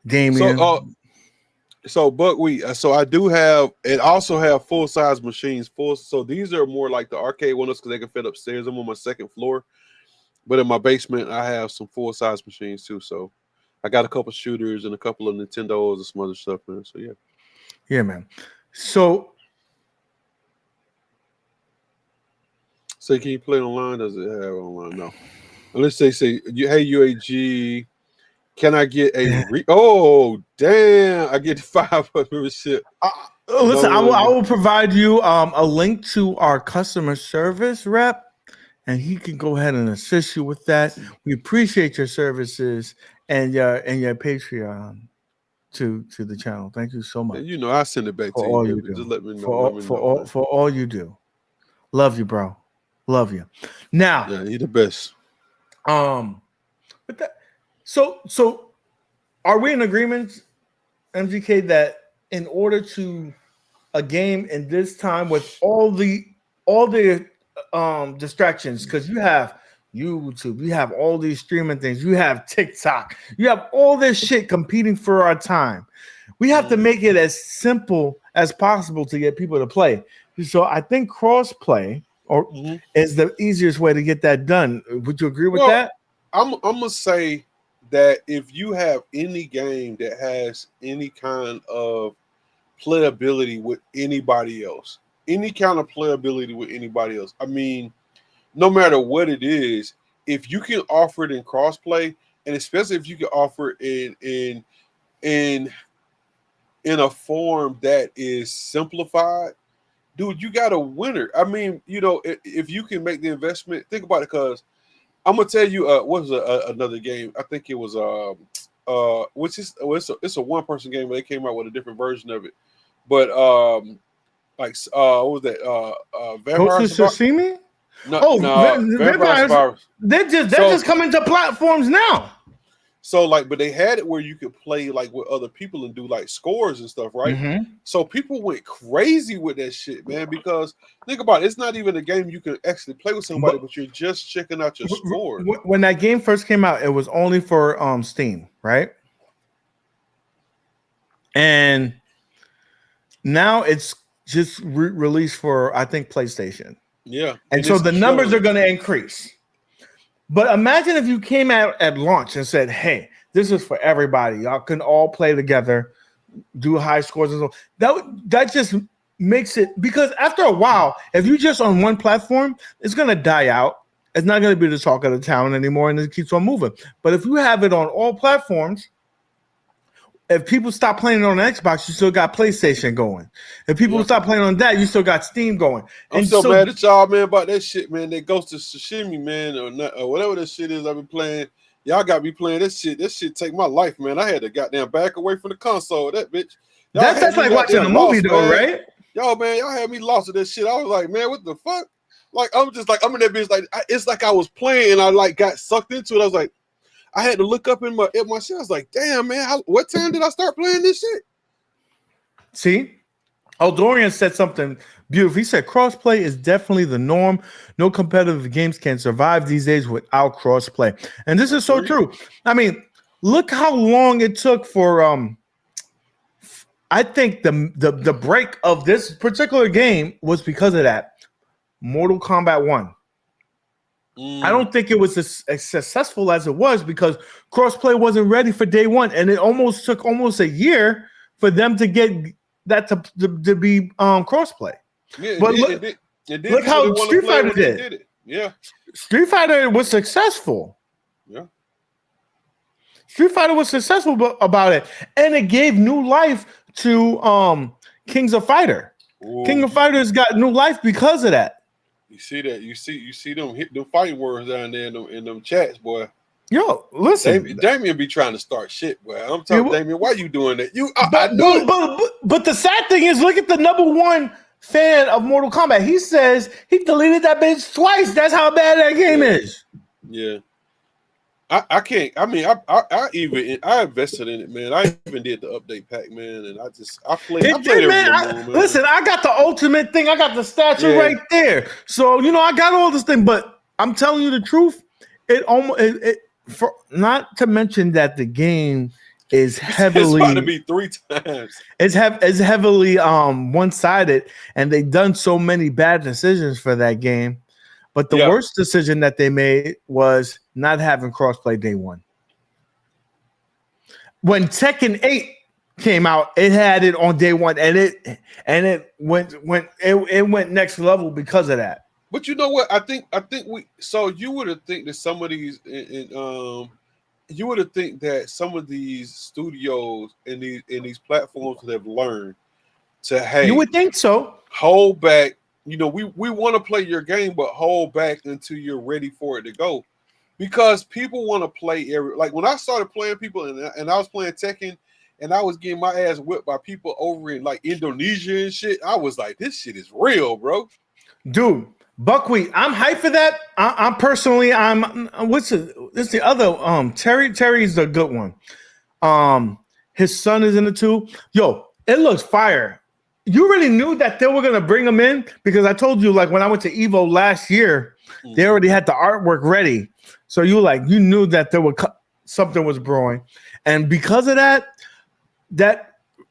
Damien? So Buckwheat. So I do have, and also have full size machines. So these are more like the arcade ones because they can fit upstairs. I'm on my second floor, but in my basement I have some full size machines too. So I got a couple shooters and a couple of Nintendos and some other stuff, man. So yeah, man. So can you play online? Does it have online? No. Let's say hey UAG, can I get a oh damn, I get 5 membership. Listen, I will provide you a link to our customer service rep, and he can go ahead and assist you with that. We appreciate your services and your Patreon to the channel. Thank you so much. And I send it back to you. Just let me know. For all you do. Love you, bro. Love you. Now, yeah, you're the best. But that, so are we in agreement, MGK, that in order to a game in this time with all the distractions because you have YouTube, you have all these streaming things, you have TikTok, you have all this shit competing for our time. We have to make it as simple as possible to get people to play. So I think crossplay is the easiest way to get that done. Would you agree with that? I'm gonna say that if you have any game that has any kind of playability with anybody else, I mean, no matter what it is, if you can offer it in crossplay, and especially if you can offer it in a form that is simplified, dude, you got a winner. I mean, you know, if you can make the investment, think about it, because I'm gonna tell you, what was another game? I think it was it's a one-person game, but they came out with a different version of it. But what was that? Vampire Survivors? No, Vampire Survivors. They're just coming to platforms now. So but they had it where you could play like with other people and do like scores and stuff, right? Mm-hmm. So people went crazy with that shit, man, because think about it, it's not even a game you can actually play with somebody, but you're just checking out your scores. When that game first came out, it was only for Steam, right? And now it's just released for, I think, PlayStation. Yeah. And so the numbers are going to increase. But imagine if you came out at launch and said, hey, this is for everybody. Y'all can all play together, do high scores and so. That just makes it, because after a while, if you're just on one platform, it's going to die out. It's not going to be the talk of the town anymore, and it keeps on moving. But if you have it on all platforms, if people stop playing it on Xbox, you still got PlayStation going. If people stop playing on that, you still got Steam going. I'm so mad at y'all, man, about that shit, man. That Ghost of Tsushima, man, or whatever that shit is I've been playing. Y'all got me playing this shit. This shit take my life, man. I had to goddamn back away from the console. That bitch. That's like watching a movie, though, right? Y'all, man, y'all had me lost to this shit. I was like, man, what the fuck? Like, I'm just like, I'm in that bitch. Like, it's like I was playing and I like got sucked into it. I was like, I had to look up at my shit. I was like, damn, man, what time did I start playing this shit? See, Eldorian said something beautiful. He said, crossplay is definitely the norm. No competitive games can survive these days without crossplay. And this is so true. I mean, look how long it took for, I think the break of this particular game was because of that. Mortal Kombat 1. I don't think it was as successful as it was because crossplay wasn't ready for day one, and it took almost a year for them to get that to be crossplay. Yeah, but look how Street Fighter did it. Yeah, Street Fighter was successful. Yeah, Street Fighter was successful about it, and it gave new life to Kings of Fighter. Ooh. King of Fighters got new life because of that. You see that? You see them hit them fighting words down there in them chats, boy. Yo, listen, Damien be trying to start shit, boy. I'm telling Damien, why you doing that? But the sad thing is, look at the #1 fan of Mortal Kombat. He says he deleted that bitch twice. That's how bad that game is. Yeah. I can't. I mean, I invested in it, man. I even did the update pack, man, and I played. Listen, I got the ultimate thing. I got the statue right there. So I got all this thing. But I'm telling you the truth. For not to mention that the game is heavily. It's about to be 3 times. It's heavily one-sided, and they've done so many bad decisions for that game. But the worst decision that they made was not having crossplay day one. When Tekken 8 came out, it had it on day one, and it went next level because of that. But you know what? I think you would have think that some of these you would have think that some of these studios and these platforms have learned to you would think so. Hold back. We want to play your game, but hold back until you're ready for it to go. Because people want to play like when I started playing people and I was playing Tekken and I was getting my ass whipped by people over in like Indonesia and shit. I was like, this shit is real, bro. Dude, Buckwheat, I'm hyped for that. I'm personally, what's the other Terry's the good one. His son is in it too. Yo, it looks fire. you already knew that they were gonna bring him in because I told you, like when I went to Evo last year, they already had the artwork ready. So you knew that there were something was brewing, and because of that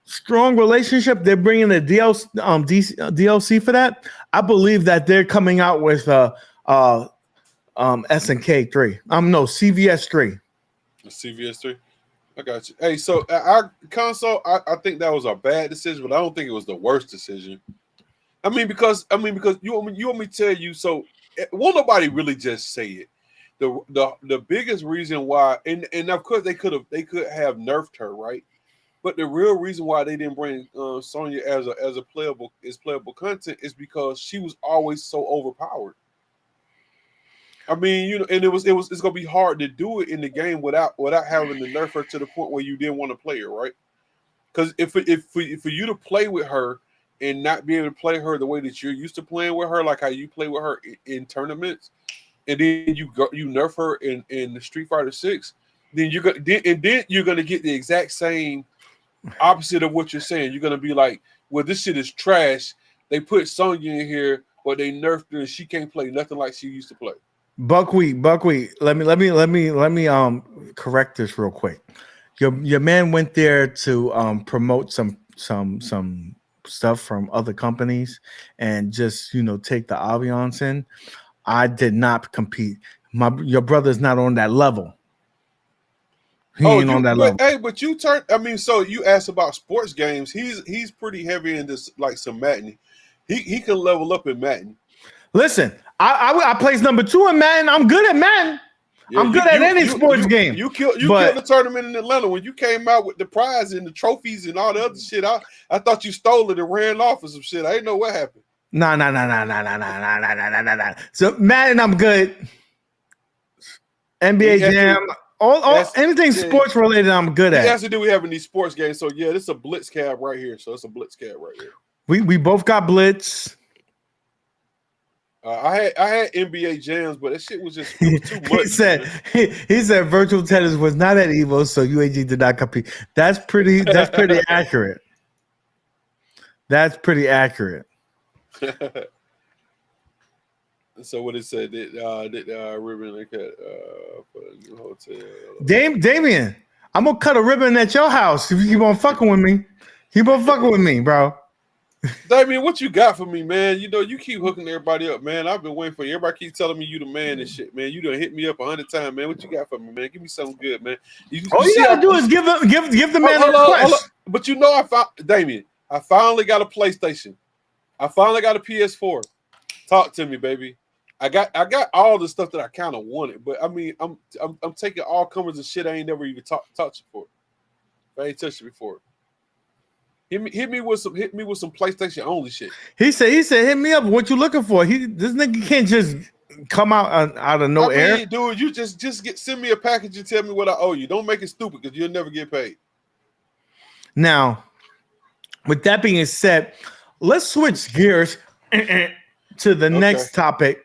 strong relationship, they're bringing the DLC for that. I believe that they're coming out with SNK 3. No, CVS 3. CVS 3. I got you. Hey, so our console, I think that was a bad decision, but I don't think it was the worst decision. I mean, because you want me to tell you, so won't nobody really just say it. The biggest reason why, and of course they could have nerfed her, right? But the real reason why they didn't bring Sonya as playable content is because she was always so overpowered. I mean, and it's gonna be hard to do it in the game without having to nerf her to the point where you didn't want to play her, right? Because if for you to play with her and not be able to play her the way that you're used to playing with her, like how you play with her in tournaments, and then you nerf her in the Street Fighter 6, then you're gonna get the exact same opposite of what you're saying. You're gonna be like, well, this shit is trash. They put Sonya in here, but they nerfed her and she can't play nothing like she used to play. Buckwheat. Let me correct this real quick. Your man went there to promote some stuff from other companies and just take the ambiance in. I did not compete. Your brother's not on that level. He ain't on that level. Hey, but you turned. I mean, so you asked about sports games. He's pretty heavy in this, like some Madden. He can level up in Madden. Listen, I place number 2 in Madden. I'm good at Madden. Yeah, I'm good at any sports game. You killed the tournament in Atlanta when you came out with the prize and the trophies and all the other shit. I thought you stole it and ran off or some shit. I didn't know what happened. No. So Madden, I'm good. NBA Jam, anything sports related, I'm good at. It has to do with having these sports games. So yeah, this is a Blitz cab right here. So it's a Blitz cab right here. We both got Blitz. I had NBA Jams, but that shit was just too much. he said virtual tennis was not at Evo, so UAG did not compete. That's pretty accurate. That's pretty accurate. So what it said did ribbon like that for a new hotel. Damien, I'm gonna cut a ribbon at your house if you keep on fucking with me. Keep on fucking with me, bro. Damien, what you got for me, man? You keep hooking everybody up, man. I've been waiting for you. Everybody keeps telling me you the man and shit, man. You done hit me up 100 times, man. What you got for me, man? Give me something good, man. All you gotta do is give the man a request. But I found Damien. I finally got a PlayStation. I finally got a PS4. Talk to me, baby. I got all the stuff that I kind of wanted, but I mean, I'm taking all comers and shit I ain't never even touched before. I ain't touched it before. Hit me with some PlayStation only shit. He said hit me up. What you looking for? This nigga can't just come out of no air. Dude, you just send me a package and tell me what I owe you. Don't make it stupid because you'll never get paid. Now, with that being said, let's switch gears to the next topic.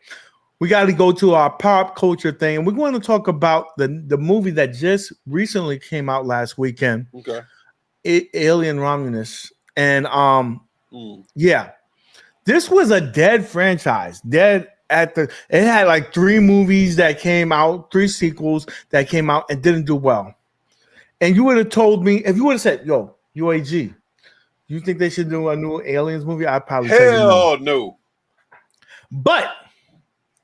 We got to go to our pop culture thing. We're going to talk about the movie that just recently came out last weekend. Okay. Alien Romulus. And yeah, this was a dead franchise. It had like 3 movies that came out, 3 sequels that came out and didn't do well. And you would have told me, if you would have said, yo, UAG, you think they should do a new Aliens movie? I'd probably say no. But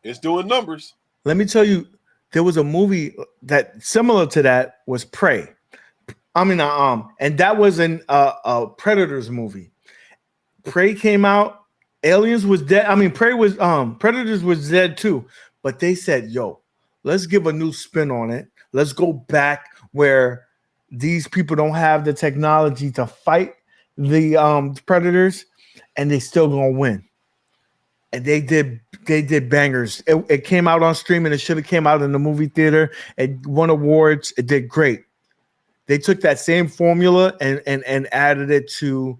it's doing numbers. Let me tell you, there was a movie that similar to that was Prey. And that was a Predators movie. Prey came out, Aliens was dead. Predators was dead too. But they said, yo, let's give a new spin on it. Let's go back where these people don't have the technology to fight the Predators, and they still gonna win. And they did bangers. It came out on streaming. It should have came out in the movie theater. It won awards. It did great. They took that same formula and added it to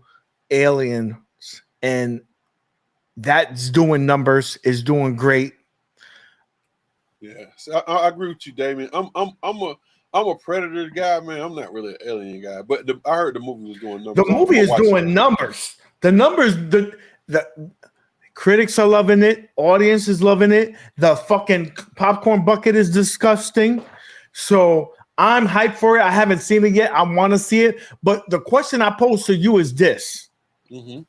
Aliens, and that's doing numbers. Is doing great. Yeah, so I agree with you, Damien. I'm a Predator guy, man. I'm not really an Alien guy, but I heard the movie was doing numbers. The movie is doing numbers. The numbers, the critics are loving it. Audience is loving it. The fucking popcorn bucket is disgusting. So I'm hyped for it. I haven't seen it yet. I want to see it. But the question I pose to you is this. Mm-hmm.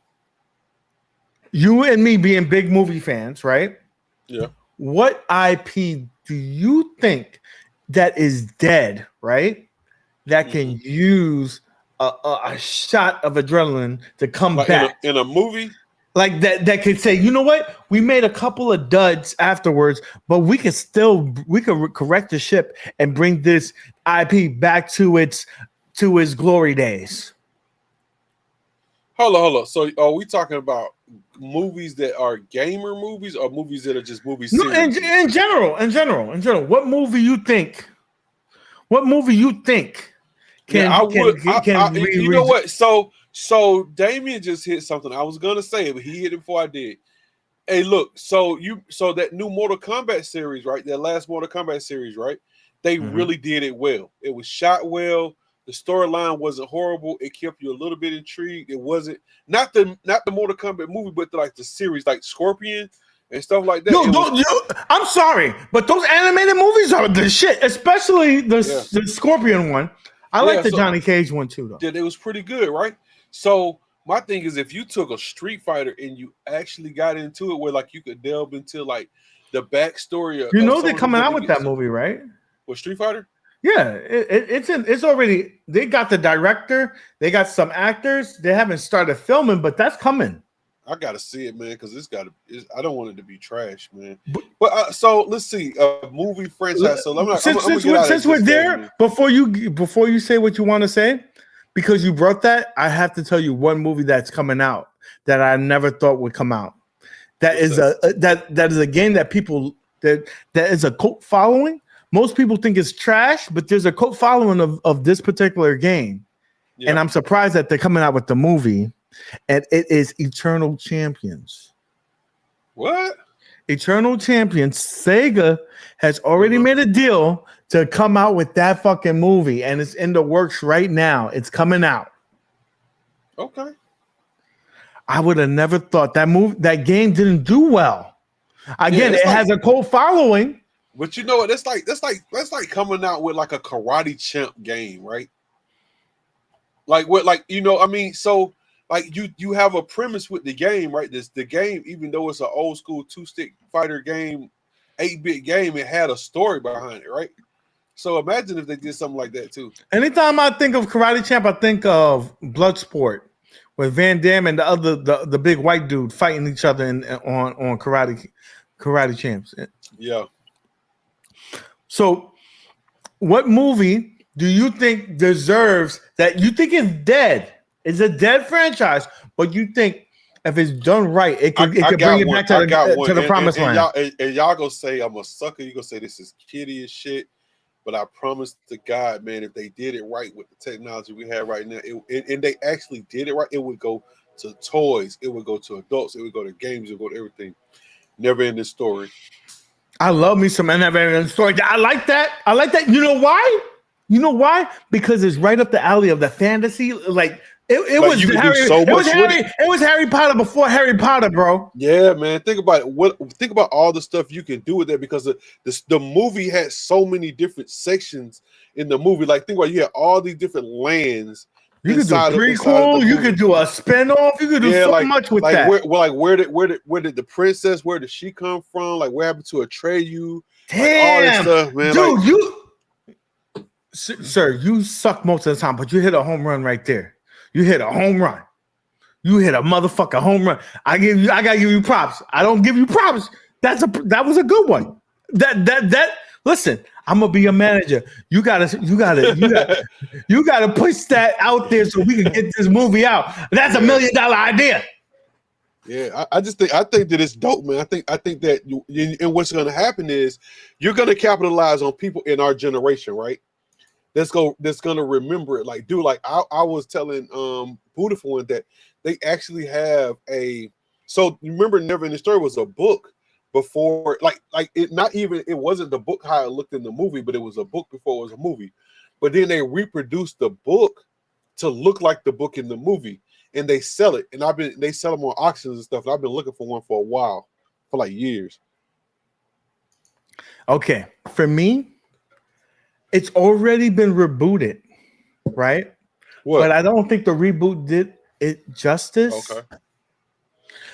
You and me being big movie fans, right? Yeah. What IP do you think that is dead, right? That can use a shot of adrenaline to come back in a movie, like that could say, you know what, we made a couple of duds afterwards, but we could correct the ship and bring this IP back to its glory days. Hold on. So are we talking about movies that are gamer movies or movies that are just movies? No, in general. What movie you think? You know what? So Damien just hit something I was gonna say, but he hit it before I did. Hey, look, so that new Mortal Kombat series, right? That last Mortal Kombat series, right? They really did it well. It was shot well. The storyline wasn't horrible. It kept you a little bit intrigued. It wasn't not the Mortal Kombat movie, but the series like Scorpion and stuff like that. I'm sorry, but those animated movies are the shit, especially the Scorpion one. I like the Johnny Cage one too, though. Yeah, it was pretty good, right? So my thing is, if you took a Street Fighter and you actually got into it, where like you could delve into like the backstory of, they're coming out with that movie, right? With Street Fighter. Yeah, it's already. They got the director. They got some actors. They haven't started filming, but that's coming. I gotta see it, man, because I don't want it to be trash, man. But so let's see a movie franchise. So since we're there, before you say what you want to say, because you brought that, I have to tell you one movie that's coming out that I never thought would come out. That is a game that people that is a cult following. Most people think it's trash, but there's a cult following of this particular game. Yeah. And I'm surprised that they're coming out with the movie, and it is Eternal Champions. What? Eternal Champions. Sega has already made a deal to come out with that fucking movie, and it's in the works right now. It's coming out. Okay. I would have never thought that game didn't do well. Again, it has a cult following. But you know what? That's like coming out with like a Karate Champ game, right? Like what? Like I mean, so like you have a premise with the game, right? The game, even though it's an old school 2-stick fighter game, 8-bit game, it had a story behind it, right? So imagine if they did something like that too. Anytime I think of Karate Champ, I think of Bloodsport with Van Damme and the big white dude fighting each other on Karate Champs. Yeah. So, what movie do you think deserves that? You think is dead? It's a dead franchise, but you think if it's done right, it could bring it back to the promised land. Y'all gonna say I'm a sucker. You gonna say this is kiddie as shit, but I promise to God, man, if they did it right with the technology we have right now, and they actually did it right, it would go to toys, it would go to adults, it would go to games, it would go to everything. Never ending story. I love me some never-ending story. I like that. You know why? Because it's right up the alley of the fantasy. Like it was Harry Potter before Harry Potter, bro. Yeah, man. Think about it. Think about all the stuff you can do with it, because the movie had so many different sections in the movie. Like think about it, you had all these different lands. You could do a prequel. You could do a spinoff. You could do so much with that. Where did the princess? Where did she come from? Like, what happened to Atreyu? Damn, like, all this stuff, man. Dude, sir, you suck most of the time, but you hit a home run right there. You hit a home run. You hit a motherfucking home run. I gotta give you props. I don't give you props. That was a good one. Listen, I'm gonna be a manager. You gotta push that out there so we can get this movie out. That's $1 million idea. Yeah, I think that it's dope, man. I think that and what's gonna happen is you're gonna capitalize on people in our generation, right? That's gonna remember it. Like, dude, like I was telling Beautiful one that they actually have so you remember Never Ending Story was a book before, like it wasn't the book how it looked in the movie, but it was a book before it was a movie. but then they reproduce the book to look like the book in the movie, and they sell it. And they sell them on auctions and stuff. And I've been looking for one for a while, for like years. Okay, for me, it's already been rebooted, right? What? But I don't think the reboot did it justice. Okay.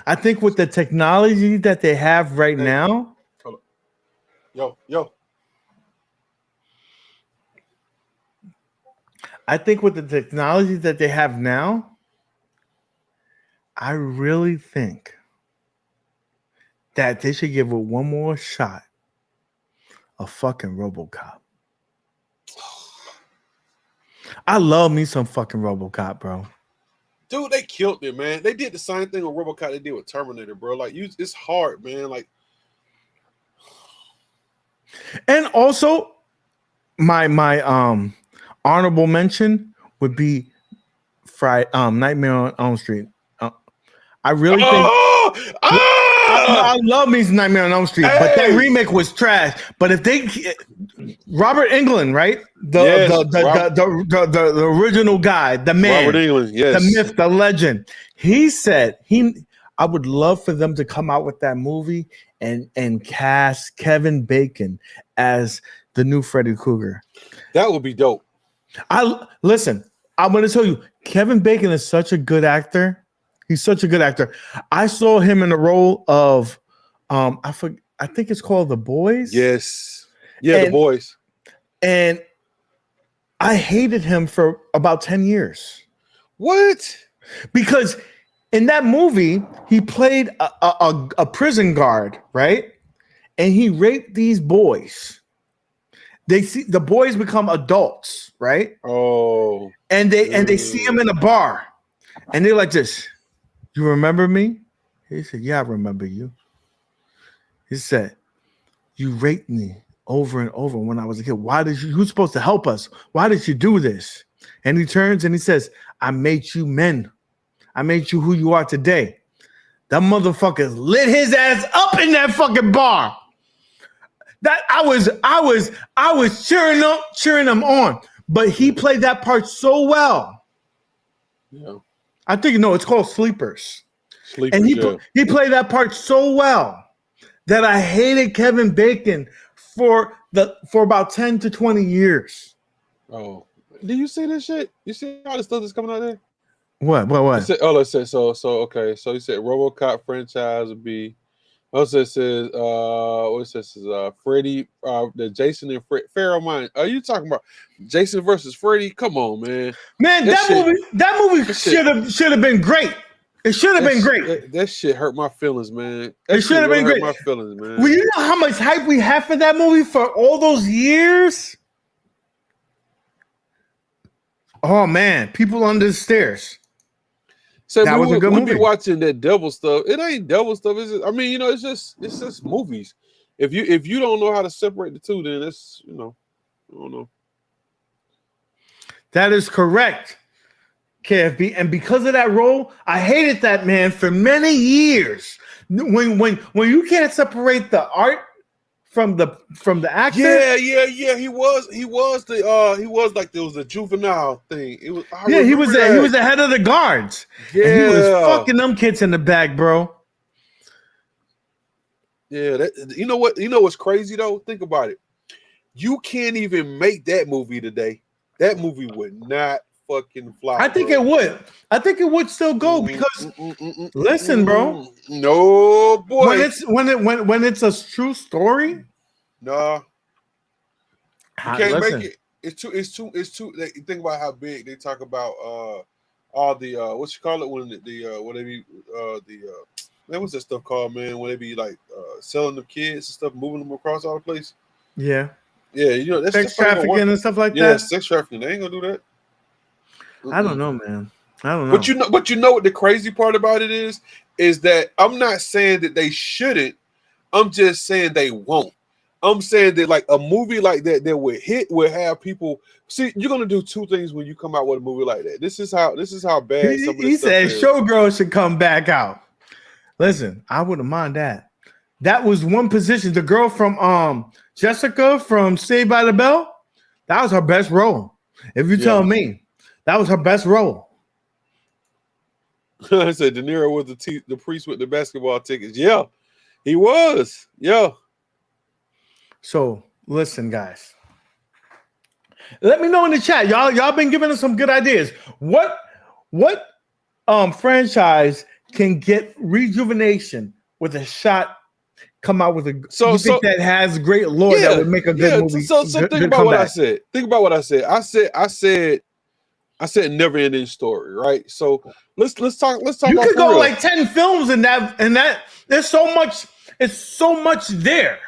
I think with the technology that they have right now. Hold on. Yo. I think with the technology that they have now, I really think that they should give it one more shot of fucking RoboCop. I love me some fucking RoboCop, bro. Dude, they killed it, man. They did the same thing with RoboCop they did with Terminator, bro. Like, it's hard, man. Like, and also, my honorable mention would be Nightmare on Elm Street. I really think I love me some Nightmare on Elm Street, but that remake was trash. But if they Robert Englund, right? The original guy, the man, Robert Englund, yes. The myth, the legend. He said I would love for them to come out with that movie and cast Kevin Bacon as the new Freddy Krueger. That would be dope. Listen, I'm going to tell you, Kevin Bacon is such a good actor. He's such a good actor. I saw him in the role of, I think it's called The Boys. Yes. Yeah, The Boys. And I hated him for about 10 years. What? Because in that movie, he played a prison guard, right? And he raped these boys. The boys become adults, right? Oh. And they see him in a bar. And they're like this. You remember me? He said, yeah, I remember you. He said, you raped me over and over when I was a kid. Who's supposed to help us? Why did you do this? And he turns and he says, I made you men. I made you who you are today. That motherfucker lit his ass up in that fucking bar. That I was cheering him on. But he played that part so well. Yeah. I think it's called Sleepers. Sleepers, and yeah. he played that part so well that I hated Kevin Bacon for about 10 to 20 years. Oh, do you see this shit? You see all the stuff that's coming out there? What? Let's say so. Okay. So he said RoboCop franchise would be. Also it says what it says is Freddy, the Jason and Pharaoh Mine. Are you talking about Jason versus Freddy? Come on, man. Man, that movie should have been great. It should have been great. That shit hurt my feelings, man. It should have been great. My feelings, man. Well, you know how much hype we had for that movie for all those years? Oh man, people under the stairs. So that was a good movie. We be watching that devil stuff. It ain't devil stuff, is it? I mean, it's just movies. If you don't know how to separate the two, then it's I don't know. That is correct, KFB. And because of that role, I hated that man for many years. When you can't separate the art from the actor. Yeah. He was like there was a juvenile thing. He was the head of the guards. Yeah, and he was fucking them kids in the back, bro. Yeah, you know what's crazy though? Think about it. You can't even make that movie today. That movie would not fucking fly. I think it would. I think it would still go because listen, bro. No, boy. When it's a true story. Nah. You can't make it. It's too. Think about how big they talk about all the what you call it when what's that stuff called, man? When they be like selling the kids and stuff, moving them across all the place. Yeah. Yeah, that's sex trafficking and stuff like that. Yeah, sex trafficking. They ain't gonna do that. I don't know, man. I don't know. But you know what the crazy part about it is that I'm not saying that they shouldn't. I'm just saying they won't. I'm saying that like a movie like that would have people see. You're gonna do two things when you come out with a movie like that. This is how bad. He said Showgirl should come back out. Listen, I wouldn't mind that. That was one position. The girl from Jessica from Saved by the Bell, that was her best role. If you tell me that was her best role. I said De Niro was the priest with the basketball tickets. Yeah, he was. Yeah. So listen, guys. Let me know in the chat. Y'all been giving us some good ideas. What franchise can get rejuvenation with a shot? Come out with a that has great lore that would make a good movie. So think about what I said. Think about what I said. I said never ending story, right? So let's talk. You could go like 10 films in that. There's so much. It's so much there.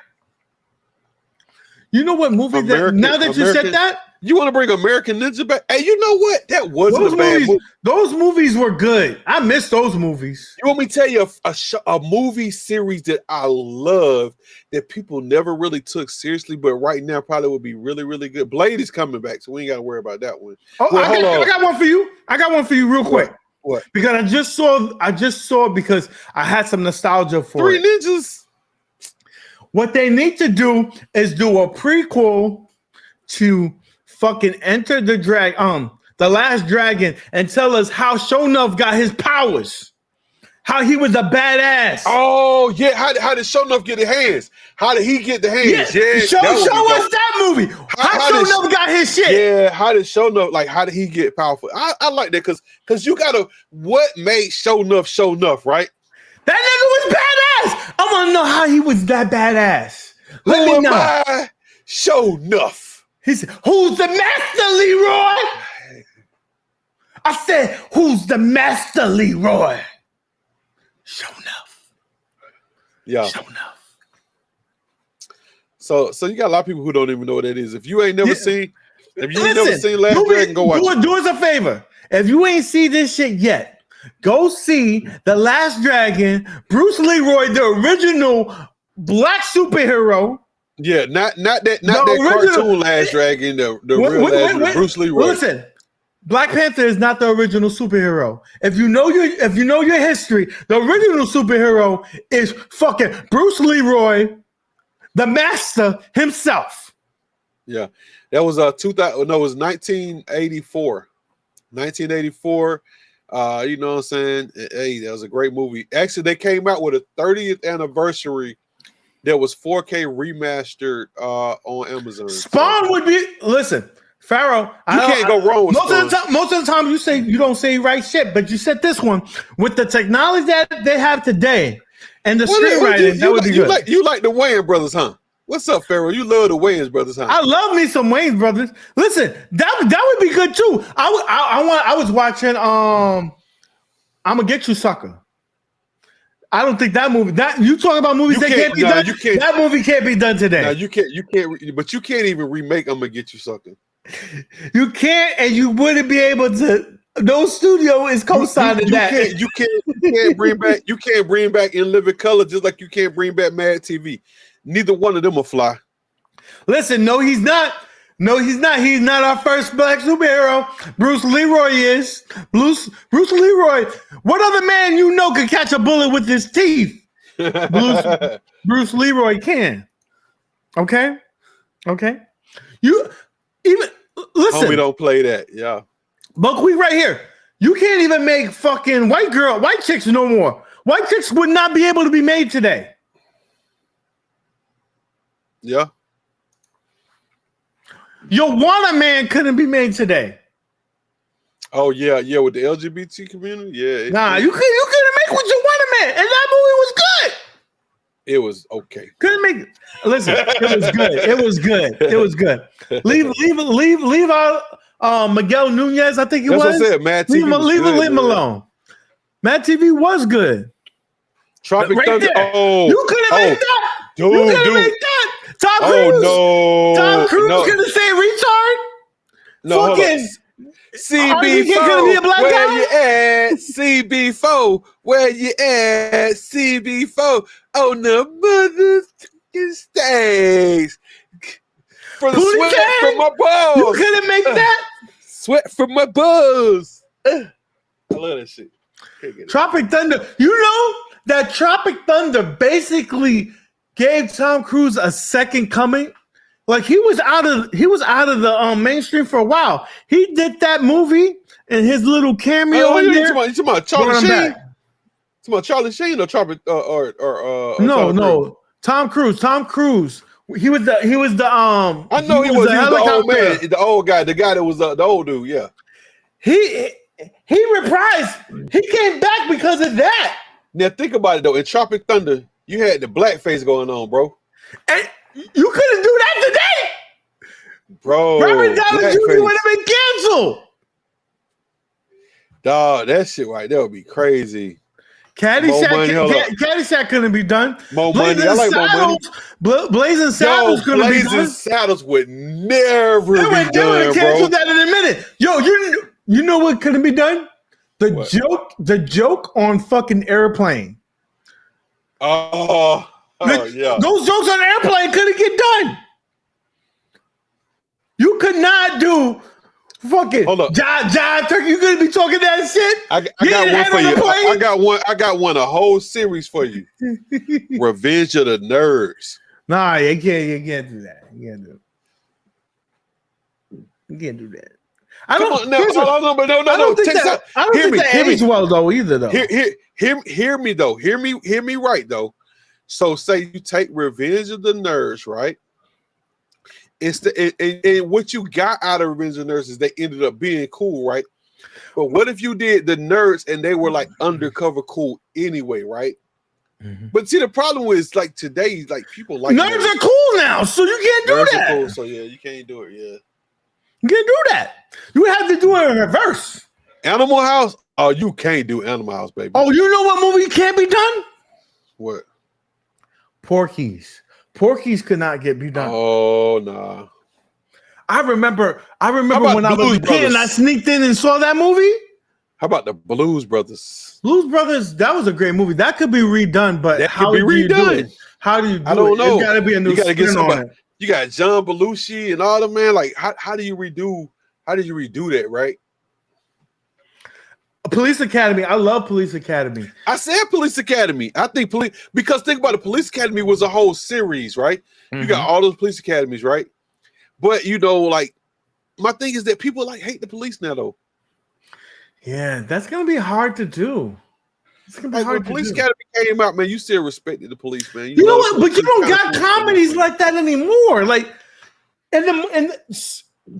You know what movie now that you said that? You want to bring American Ninja back? Hey, you know what? That wasn't a bad movie. Those movies were good. I miss those movies. You want me to tell you a movie series that I love that people never really took seriously, but right now probably would be really, really good. Blade is coming back, so we ain't got to worry about that one. Oh, I got one for you. I got one for you real quick. What? Because I just saw because I had some nostalgia for Three Ninjas. What they need to do is do a prequel to fucking Enter the The Last Dragon, and tell us how Sho'nuff got his powers. How he was a badass. Oh, yeah. How did Sho'nuff get the hands? How did he get the hands? Yeah. Show us that movie. How Sho'nuff got his shit. Yeah, how did Sho'nuff, how did he get powerful? I like that because you gotta, what made Sho'nuff, right? That nigga was badass. I want to know how he was that badass. Let me know. I? Sho'nuff. He said, "Who's the master, Leroy?" I said, "Who's the master, Leroy?" Sho'nuff. Yeah. Sho'nuff. So you got a lot of people who don't even know what that is. If you ain't never seen Last Dragon, go watch it. Do us a favor. If you ain't seen this shit yet, go see The Last Dragon, Bruce Leroy, the original black superhero. Yeah, not that cartoon Last Dragon, the real Last Dragon, Bruce Leroy. Listen, Black Panther is not the original superhero. If you know your history, the original superhero is fucking Bruce Leroy, the master himself. Yeah, that was 2000. No, it was 1984. 1984. You know what I'm saying? Hey, that was a great movie. Actually, they came out with a 30th anniversary. That was 4K remastered on Amazon. Spawn would be Pharaoh. You can't go wrong with Spawn. Most of the time, you don't say right shit, but you said this one with the technology that they have today and the screenwriting. That would be good. You like the Wayans brothers, huh? What's up, Pharaoh? You love the Wayans brothers, huh? I love me some Wayans brothers. Listen, that would be good too. I was watching I'm Gonna Get You, Sucker. I don't think that movie. That you talking about movies that can't be done. That movie can't be done today. No, you can't. But you can't even remake "I'm Gonna Get You Sucker." You can't, and you wouldn't be able to. No studio is co-signing that. You can't bring back. You can't bring back In Living Color, just like you can't bring back Mad TV. Neither one of them will fly. Listen, no, he's not. No, he's not. He's not our first black superhero. Bruce Leroy is. Bruce Leroy. What other man you know could catch a bullet with his teeth? Bruce Leroy can. Okay? You even listen. Homie, don't play that. Yeah. Buckwheat right here. You can't even make fucking white chicks no more. White chicks would not be able to be made today. Yeah. Your Wanna Man couldn't be made today. Oh yeah, with the LGBT community, yeah. You couldn't make what you Wanna Man, and that movie was good. It was okay. Couldn't make. Listen, it was good. Leave out Miguel Nunez. I think it was. That's what I said. Mad TV leave him alone. Mad TV was good. Tropic Thunder. There. You couldn't make that. Dude. Make that. Tom Cruise gonna say retard? No, fucking CB4, be a black where guy? you at? CB4, where you at? CB4 on the motherfucking stage. For the sweat from my balls. You couldn't make that? Sweat from my balls. I love that shit. Tropic Thunder. You know that Tropic Thunder basically gave Tom Cruise a second coming. Like he was out of the mainstream for a while. He did that movie and his little cameo in there. You talking about Charlie Sheen? Talking about Charlie Sheen or Charlie No. Tom Cruise. He was the I know he was the old man, the old guy, the guy that was the old dude. Yeah. He reprised. He came back because of that. Now think about it though. In Tropic Thunder, you had the blackface going on, bro. And you couldn't do that today, bro. Robert Downey Jr. would have been canceled. Dog, that shit right there would be crazy. Caddyshack couldn't be done. More money. I like more money. Blazing Saddles couldn't be done. Blazing Saddles would never be done, They would cancel bro. that in a minute. Yo, you know what couldn't be done? The joke on fucking Airplane. Oh yeah. Those jokes on Airplane couldn't get done. You could not do fucking John Turkey. You couldn't be talking that shit. I got one for you. I got one. A whole series for you. Revenge of the Nerds. Nah, you can't do that. You can't do that. I don't think that aged well though either though. Hear me though. Hear me right though. So say you take Revenge of the Nerds, right? And what you got out of Revenge of the Nerds is they ended up being cool, right? But what if you did the Nerds and they were like undercover cool anyway, right? Mm-hmm. But see, the problem is like today, like people like nerds are cool now, so you can't do nerds that. Are cool, so yeah, you can't do it. Yeah, you can't do that. You have to do it in reverse. Animal House. Oh, you can't do Animal House, baby. Oh, you know what movie can't be done? What? Porky's. Porky's could not be done. Oh nah. I remember when I was a kid and I sneaked in and saw that movie. How about the Blues Brothers? Blues Brothers, that was a great movie. That could be redone, but how do you do it? How do you do it? I don't know. It's got to be a new spin on it. You got John Belushi and all the man. Like, how do you redo that, right? Police Academy. I love Police Academy. I said Police Academy. I think because think about it, Police Academy was a whole series, right? Mm-hmm. You got all those police academies, right? But you know, like my thing is that people like hate the police now, though. Yeah, that's gonna be hard to do. It's gonna be like hard when to Police do. Academy came out, man. You still respected the police, man. You know what? But you don't got comedies like that anymore. Like, and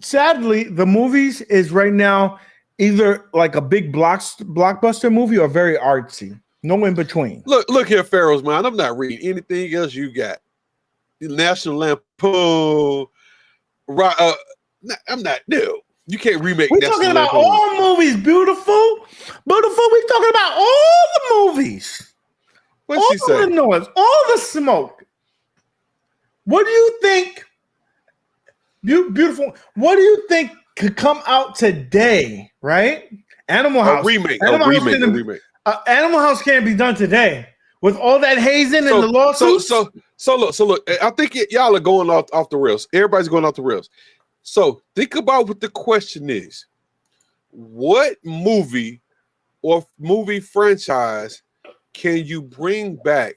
sadly, the movies is right now either like a big blockbuster movie or very artsy. No in between. Look here, Pharaoh's man. I'm not reading anything else you got. The National Lampoon. Right? I'm not. No, you can't remake. We're talking about all movies, beautiful. We're talking about all the movies. What'd she say? All the noise, all the smoke. What do you think? Beautiful. What do you think could come out today? Right? Animal House. A remake. Animal House can't be done today with all that hazing and the lawsuits. So look. I think y'all are going off the rails. Everybody's going off the rails. So think about what the question is. What movie or movie franchise can you bring back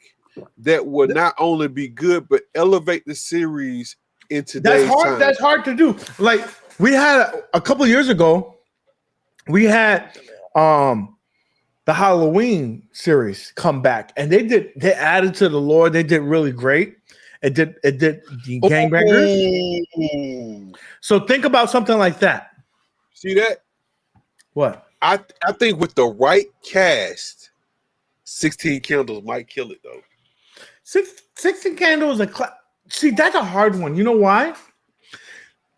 that would not only be good but elevate the series in today's time? That's hard to do. Like we had a couple years ago, we had the Halloween series come back, and they added to the lore. They did really great. It did the gangbangers. So think about something like that. See that? What? I think with the right cast, 16 Candles might kill it though. 16 Candles see, that's a hard one. You know why?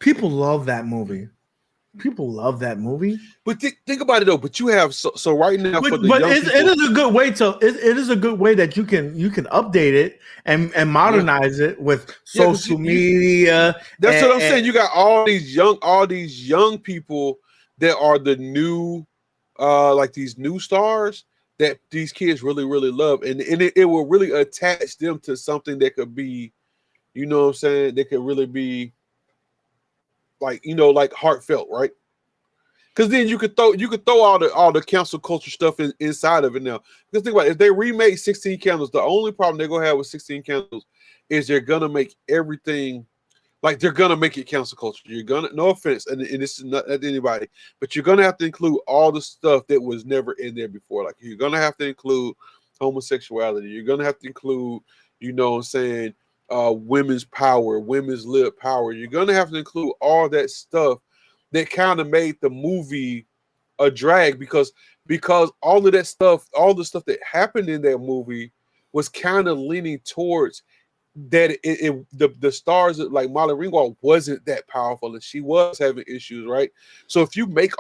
People love that movie. But think about it though. But you have so right now for the young people, it is a good way to. It is a good way that you can update it and modernize it with social media. That's what I'm saying. You got all these young people that are the new, like these new stars that these kids really really love, and it will really attach them to something that could be, you know what I'm saying? They could really be. Like, you know, like heartfelt, right? Because then you could throw all the cancel culture stuff inside of it now. Because think about it, if they remake 16 Candles, the only problem they're gonna have with 16 Candles is they're gonna make everything Like they're gonna make it cancel culture. You're gonna, no offense, and this is not at anybody, but you're gonna have to include all the stuff that was never in there before. Like you're gonna have to include homosexuality. You're gonna have to include, you know what I'm saying, women's power, women's lib power. You're gonna have to include all that stuff that kind of made the movie a drag because all of that stuff, all the stuff that happened in that movie was kind of leaning towards that the stars like Molly Ringwald wasn't that powerful and she was having issues, right? So if you make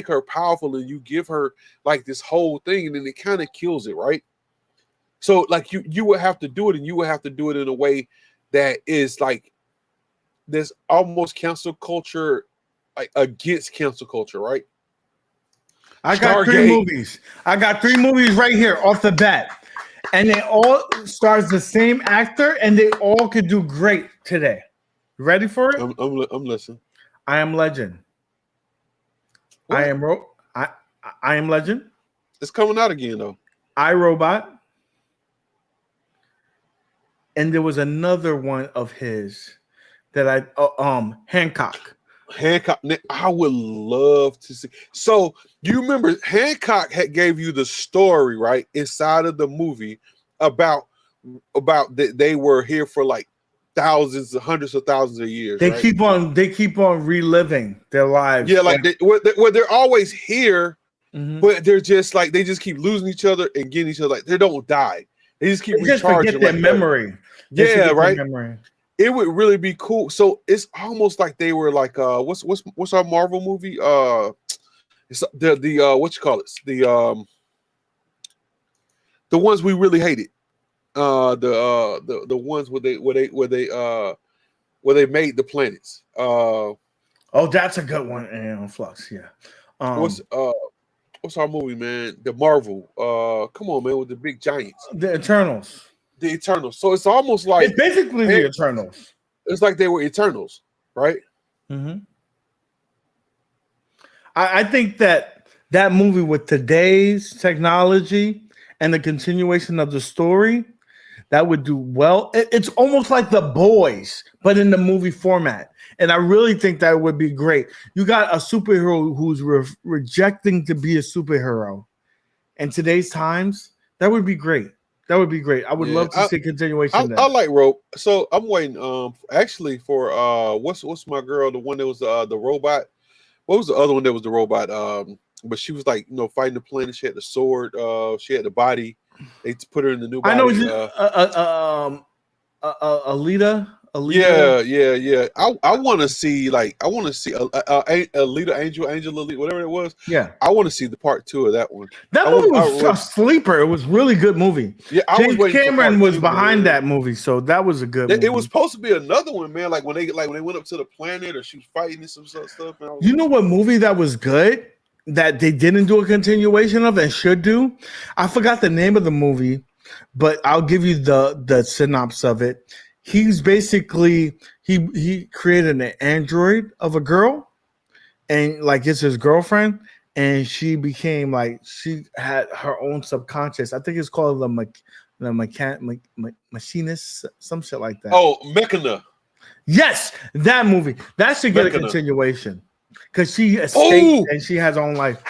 her powerful and you give her like this whole thing, and then it kind of kills it, right? So like you would have to do it, and you would have to do it in a way that is like there's almost cancel culture, like against cancel culture, right? I got three movies. I got 3 movies right here off the bat. And they all stars the same actor, and they all could do great today. Ready for it? I'm listening. I Am Legend. What? I Am Legend. It's coming out again though. I, Robot. And there was another one of his that Hancock. Hancock, I would love to see. So you remember Hancock gave you the story, right, inside of the movie about that they were here for like thousands, hundreds of thousands of years. They right? keep on reliving their lives. Yeah, like they're always here, but they're just like they just keep losing each other and getting each other. Like they don't die. They just keep recharging. Forget their memory. Yeah, right. It would really be cool. So it's almost like they were like what's our Marvel movie? It's the what you call it? The ones we really hated. The ones where they made the planets. Oh, that's a good one. And Flux, yeah. What's our movie, man? The Marvel. Come on, man, with the big giants. The Eternals. The Eternals. So it's almost like it's basically the Eternals. It's like they were Eternals, right? Mm-hmm. I think that movie with today's technology and the continuation of the story, that would do well. It's almost like The Boys, but in the movie format. And I really think that would be great. You got a superhero who's rejecting to be a superhero. In today's times, that would be great. That would be great. I would love to see a continuation. I like Rope. So I'm waiting actually for what's my girl, the one that was the robot. What was the other one that was the robot? But she was like, you know, fighting the planet. She had the sword, she had the body. They put her in the new body. I know Alita. Yeah. I want to see Alita, Angel, Alita, whatever it was. Yeah, I want to see the part 2 of that one. That movie was a sleeper. It was a really good movie. Yeah, James Cameron was behind that movie, so that was a good movie. It was supposed to be another one, man. Like when they went up to the planet, or she was fighting and some stuff. Man, you know what movie that was good that they didn't do a continuation of and should do? I forgot the name of the movie, but I'll give you the synopsis of it. He's basically he created an android of a girl, and like it's his girlfriend, and she became like she had her own subconscious. I think it's called the machinist, some shit like that. Oh, Mechana. Yes, that movie. That should get a continuation because she escaped and she has her own life.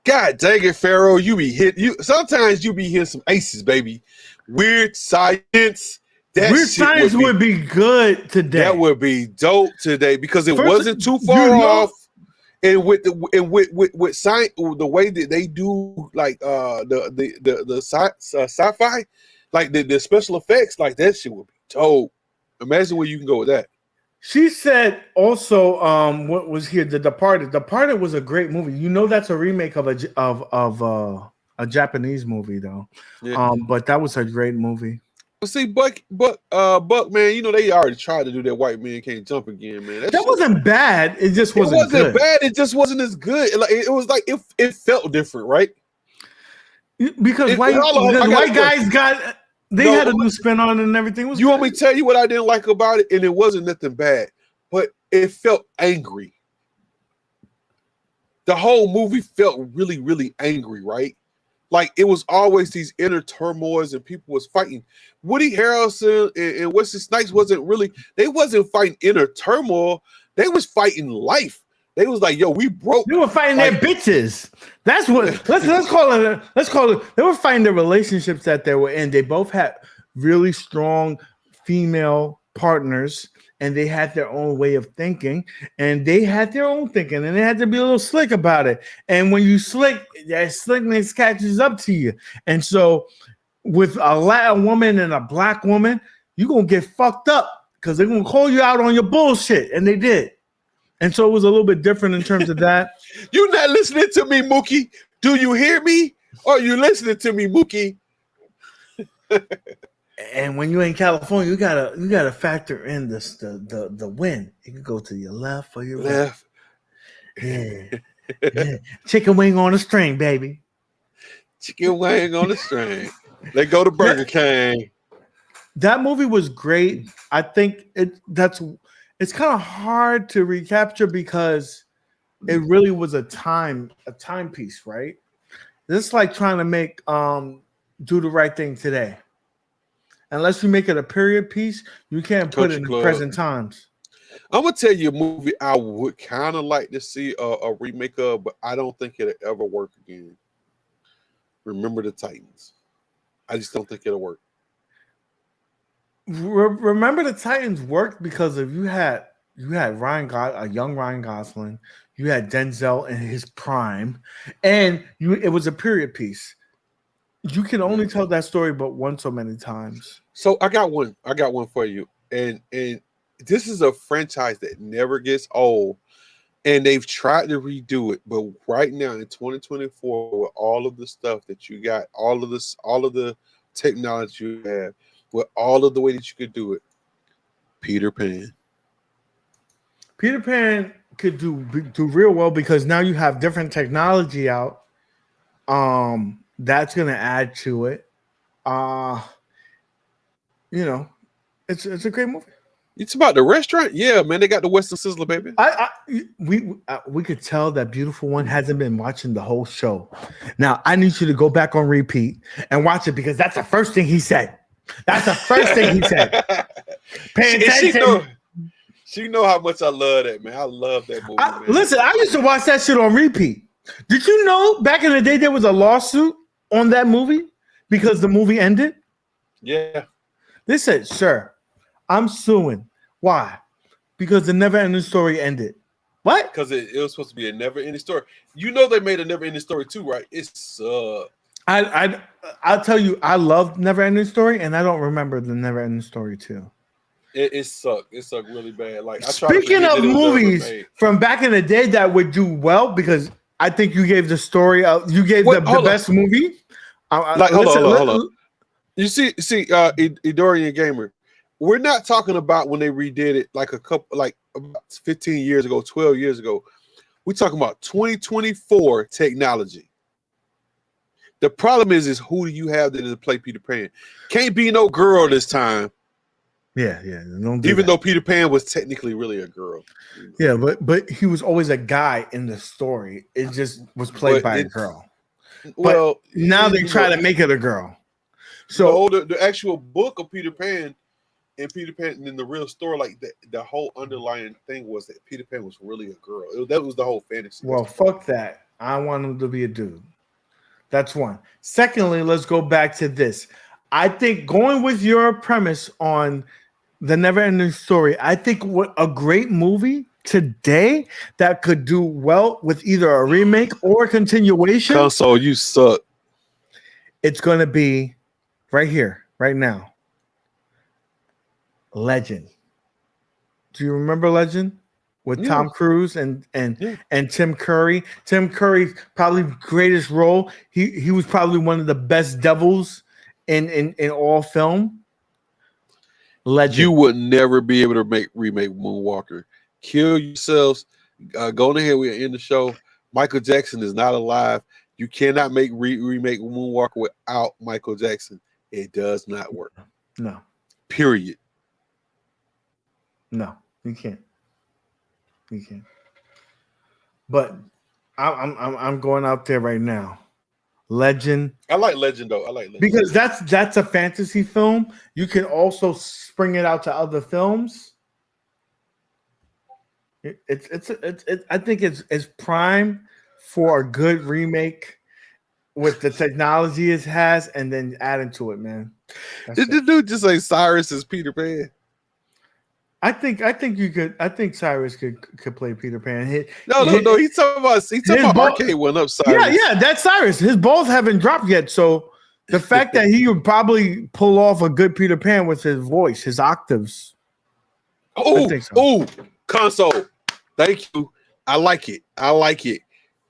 God dang it, Pharaoh! Sometimes you be hitting some aces, baby. Weird Science. Weird Science would be good today. That would be dope today because it wasn't too far off. And with science, the way that they do like the sci-fi, like the special effects, like that shit would be dope. Imagine where you can go with that. She said also, what was here? The Departed. Departed was a great movie. You know, that's a remake of a Japanese movie though. Yeah. But that was a great movie. See, Buck, man, you know they already tried to do that. White man can't jump again, man. That wasn't bad. It just wasn't good. Bad. It just wasn't as good. It was like it felt different, right? Because white guys got had a new spin on it and everything. You want me to tell you what I didn't like about it? And it wasn't nothing bad, but it felt angry. The whole movie felt really, really angry, right? Like it was always these inner turmoils and people was fighting. Woody Harrelson and Wesley Snipes they wasn't fighting inner turmoil. They was fighting life. They was like, yo, we broke. They were fighting their bitches. That's what let's call it. Let's call it. They were fighting the relationships that they were in. They both had really strong female partners, and they had their own way of thinking, and they had their own thinking, and they had to be a little slick about it. And when you slick, that slickness catches up to you. And so, with a Latin woman and a black woman, you're gonna get fucked up because they're gonna call you out on your bullshit, and they did. And so it was a little bit different in terms of that. You're not listening to me, Mookie. Do you hear me? Or are you listening to me, Mookie? And when you're in California, you gotta factor in the wind. You can go to your left or your left. Yeah. Yeah. Chicken wing on a string, baby. Chicken wing on a string. They go to Burger King. That movie was great. I think it's kind of hard to recapture because it really was a timepiece, right? This is like trying to make Do the Right Thing today. Unless you make it a period piece, you can't put it in the present times. I'm gonna tell you a movie I would kind of like to see a remake of, but I don't think it'll ever work again. Remember the Titans. I just don't think it'll work. Remember the Titans worked because of you had a young Ryan Gosling, you had Denzel in his prime, and it was a period piece. You can only tell that story but once so many times. So I got one for you, and this is a franchise that never gets old, and they've tried to redo it, but right now in 2024, with all of the stuff that you got, all of the technology you have, with all of the way that you could do it, Peter Pan. Peter Pan could do real well because now you have different technology out. That's gonna add to it. It's a great movie. It's about the restaurant, yeah, man. They got the Western Sizzler, baby. We could tell that beautiful one hasn't been watching the whole show. Now I need you to go back on repeat and watch it because that's the first thing he said. That's the first thing he said. Pay attention. She know how much I love that, man. I love that movie. Man. Listen, I used to watch that shit on repeat. Did you know back in the day there was a lawsuit on that movie because the movie ended? Yeah. They said, sir, I'm suing. Why? Because the never-ending story ended. What? Because it was supposed to be a never-ending story. You know they made a never-ending story too, right? It's I'll tell you, I loved Never-Ending Story, and I don't remember the Never-Ending Story too. It sucked. It sucked really bad. Like speaking of movies from back in the day that would do well, because I think you gave the story you gave the best movie. Hold on. You see, Idorian Gamer. We're not talking about when they redid it like 15 years ago, 12 years ago. We're talking about 2024 technology. The problem is who do you have to play Peter Pan? Can't be no girl this time. Yeah. Even though Peter Pan was technically really a girl. Yeah, but he was always a guy in the story. It just was played by a girl. Well, now they try to make it a girl. So the actual book of Peter Pan and in the real story, like the whole underlying thing was that Peter Pan was really a girl. That was the whole fantasy. Well, fuck that. I want him to be a dude. That's one. Secondly, let's go back to this. I think going with your premise on the Never-Ending Story, I think what a great movie today that could do well with either a remake or a continuation. Console, you suck. It's going to be right here, right now. Legend. Do you remember Legend? With Tom Cruise and Tim Curry. Tim Curry's probably greatest role. He was probably one of the best devils in all film. Legend. You would never be able to remake Moonwalker. Kill yourselves. Go ahead. We're in the show. Michael Jackson is not alive. You cannot make remake Moonwalker without Michael Jackson. It does not work. No. Period. No, you can't. You can't. But I'm going out there right now. Legend. I like Legend though. I like Legend because that's a fantasy film. You can also spring it out to other films. I think it's prime for a good remake with the technology it has, and then adding to it, man. Did the dude just say Cyrus is Peter Pan? I think you could. I think Cyrus could play Peter Pan. No. He's talking about Arcade One Up. Cyrus. Yeah, that's Cyrus. His balls haven't dropped yet, so the fact that he would probably pull off a good Peter Pan with his voice, his octaves. Oh, console. Thank you. I like it.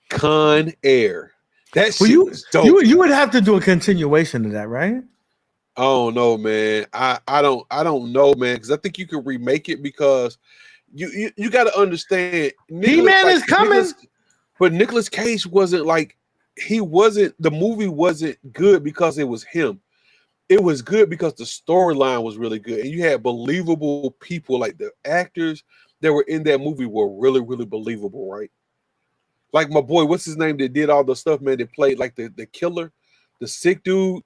Con Air. That shit was dope. You would have to do a continuation of that, right? Oh no, man. I don't know, man, because I think you can remake it because you got to understand. He-Man is coming, but Nicolas Cage wasn't like the movie wasn't good because it was him. It was good because the storyline was really good, and you had believable people. Like the actors that were in that movie were really, really believable, right? Like my boy, what's his name? That did all the stuff, man. That played like the killer, the sick dude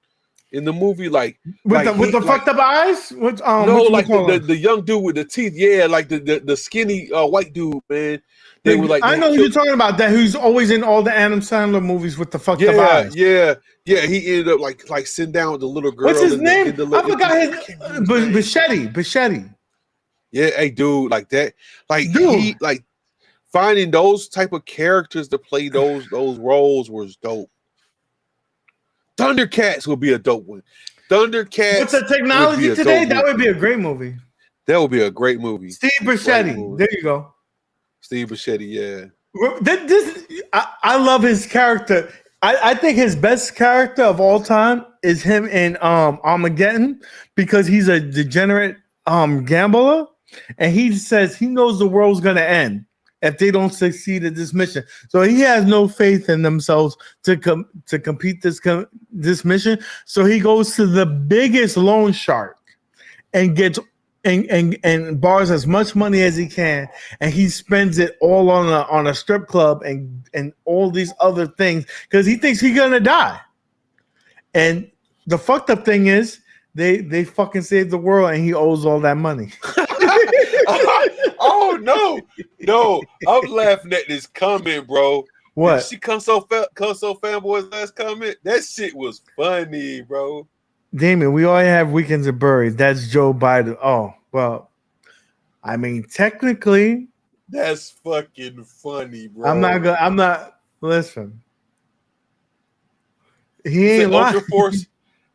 in the movie, with the fucked up eyes. The young dude with the teeth. Yeah, like the skinny white dude, man. They were like, I know who you're talking about. That who's always in all the Adam Sandler movies with the fucked up eyes. Yeah. He ended up like sitting down with the little girl. What's his name? I forgot his Bichetti. Yeah, hey, dude, like that, he finding those type of characters to play those roles was dope. Thundercats would be a dope one. Thundercats with the technology today, that would be a great movie. That would be a great movie. Steve Buscemi. There you go. Steve Buscemi, yeah. I love his character. I think his best character of all time is him in Armageddon because he's a degenerate gambler, and he says he knows the world's gonna end if they don't succeed at this mission. So he has no faith in themselves to complete this mission. So he goes to the biggest loan shark and gets and borrows as much money as he can, and he spends it all on a strip club and all these other things because he thinks he's gonna die. And the fucked up thing is they fucking saved the world, and he owes all that money. Oh no! I'm laughing at this comment, bro. What? Did you see Console Fanboy's last comment? That shit was funny, bro. Damon, we all have weekends at Burry. That's Joe Biden. Oh, well, I mean, technically, that's fucking funny, bro. I'm not. Listen, he ain't Ultra Force.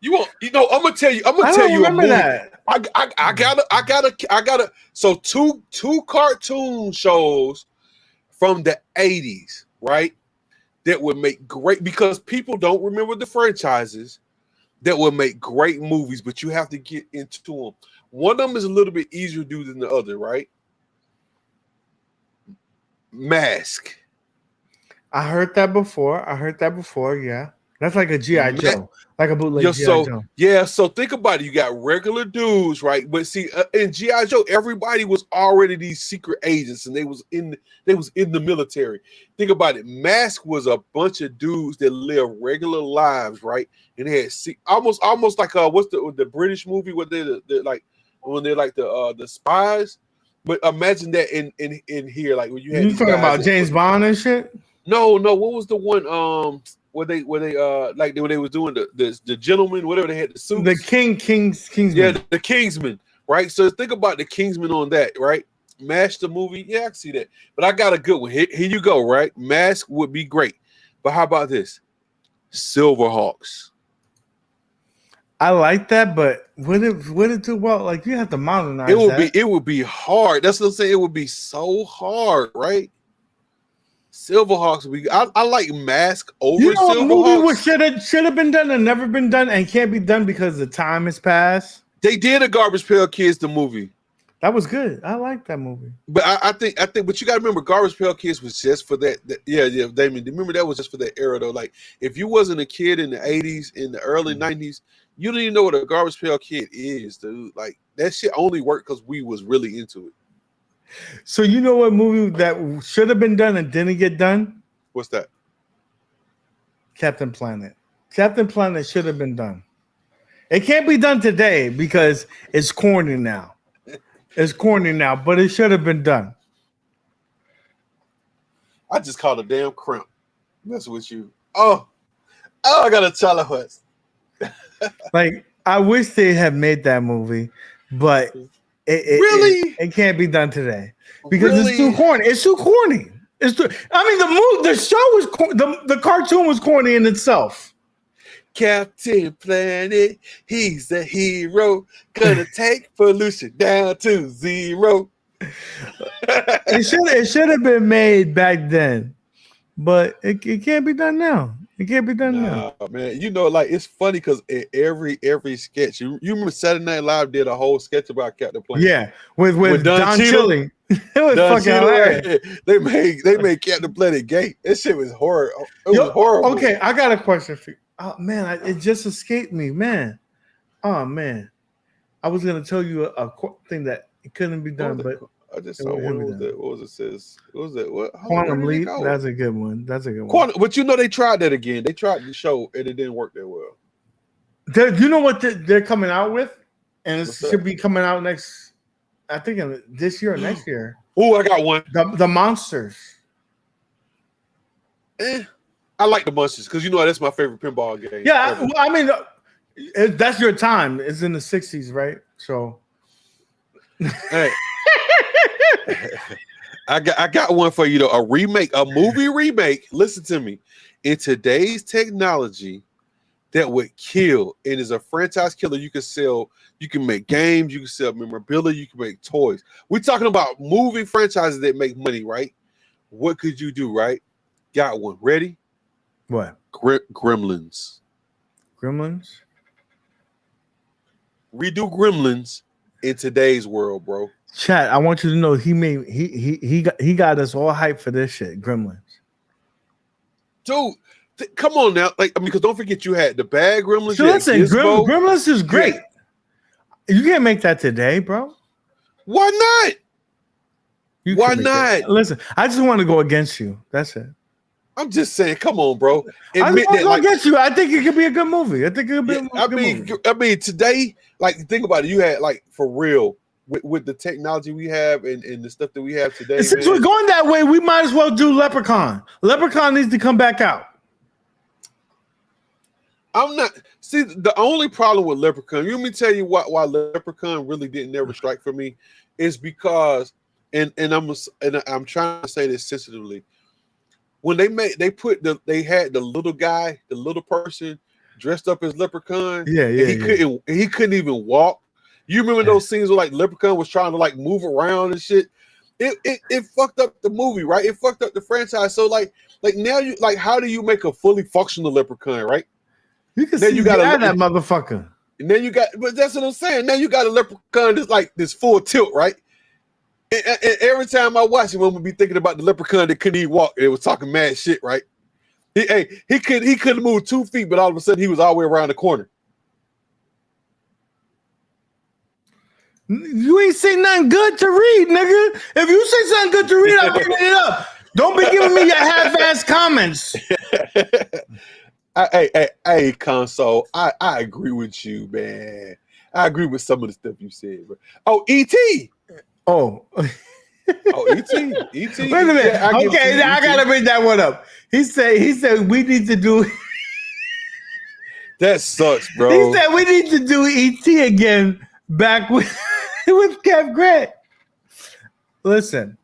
I'm gonna tell you. I'm gonna tell you a movie. That. I gotta. So two cartoon shows from the 80s, right? That would make great because people don't remember the franchises. That will make great movies, but you have to get into them. One of them is a little bit easier to do than the other, right? Mask. I heard that before. Yeah, that's like a G.I. Joe, like a bootleg G.I. Joe. Yeah, so think about it. You got regular dudes, right? But see, in G.I. Joe, everybody was already these secret agents, and they was in the military. Think about it. Mask was a bunch of dudes that live regular lives, right? And they had almost like what's the British movie where they're like when they're like the spies. But imagine that in here, like when you had you talking about James Bond and shit. No. What was the one where they like when they was doing the gentleman, whatever they had the suits? The Kingsman. Yeah, the Kingsman, right? So think about the Kingsman on that, right? Mask the movie, yeah, I can see that. But I got a good one. Here you go, right? Mask would be great. But how about this? Silverhawks. I like that, but would it do well? Like you have to modernize it would be hard. That's what I'm saying. It would be so hard, right? Silverhawks. I like Mask over Silverhawks. A movie should have been done and never been done and can't be done because the time has passed. They did a Garbage Pail Kids the movie. That was good. I like that movie. But I think, but you got to remember, Garbage Pail Kids was just for that. Yeah, Damien. Remember that was just for that era though. Like if you wasn't a kid in the 80s, in the early 90s, you didn't even know what a Garbage Pail Kid is, dude. Like that shit only worked because we was really into it. So you know what movie that should have been done and didn't get done? What's that? Captain Planet. Captain Planet should have been done. It can't be done today because it's corny now. It's corny now, but it should have been done. I just called a damn crimp. Mess with you. Oh, I got a telehuss. Like, I wish they had made that movie, but it can't be done today because it's too corny. It's too corny. The show was the cartoon was corny in itself. Captain Planet, he's the hero, gonna take pollution down to zero. It should have been made back then, but it can't be done now. It can't be done now. Man, you know, like it's funny because every sketch, you remember Saturday Night Live did a whole sketch about Captain Planet. Yeah, with Don Cheadle. It was Don fucking hilarious. They made Captain Planet gay. That shit was horrible. It was horrible. Okay, I got a question for you. Oh man, it just escaped me, man. Oh man, I was gonna tell you a thing that it couldn't be done, but I just saw what was it? Says what was it? What Quantum Leap? That's a good one. That's a good one. Quantum, but you know they tried that again. They tried the show and it didn't work that well. You know what they're coming out with, and it should be coming out next. I think this year or next year. Oh, I got one. The Monsters. I like the Monsters because you know that's my favorite pinball game. Yeah, I mean, that's your time. It's in the 60s, right? So, hey, I got one for you though. A movie remake. Listen to me. In today's technology, that would kill. It is a franchise killer. You can sell. You can make games. You can sell memorabilia. You can make toys. We're talking about movie franchises that make money, right? What could you do, right? Got one. Ready? What? Gremlins. Gremlins? Redo Gremlins in today's world, bro. Chat, I want you to know he got us all hyped for this shit. Gremlins. Dude, come on now. Because don't forget you had the bad Gremlins. So listen, Gremlins is great. Yeah. You can't make that today, bro. Why not? Why not? Listen, I just want to go against you. That's it. I'm just saying, come on, bro. Admit that, I get you. I think it could be a good movie. I think it could be a good movie. I mean, today, think about it. You had for real with the technology we have and the stuff that we have today. And since we're going that way, we might as well do Leprechaun. Leprechaun needs to come back out. I'm not. See, the only problem with Leprechaun. Let me tell you why Leprechaun really didn't ever strike for me is because, and I'm trying to say this sensitively. When they had the little guy, the little person dressed up as Leprechaun. He couldn't even walk. You remember those scenes where Leprechaun was trying to move around and shit. It fucked up the movie, right? It fucked up the franchise. So now you how do you make a fully functional Leprechaun, right? You can see that motherfucker. And then but that's what I'm saying. Now you got a Leprechaun that's this full tilt, right? And every time I watch him, I'm gonna be thinking about the Leprechaun that couldn't even walk. It was talking mad shit, right? He couldn't move 2 feet, but all of a sudden he was all the way around the corner. You ain't say nothing good to read, nigga. If you say something good to read, I'm picking it up. Don't be giving me your half-ass comments. Hey, console. I agree with you, man. I agree with some of the stuff you said, bro. Oh, E.T. Oh, E.T. Wait a minute. Yeah, I gotta bring that one up. He said we need to do. That sucks, bro. He said we need to do E.T. again back with Kev Grant. Listen,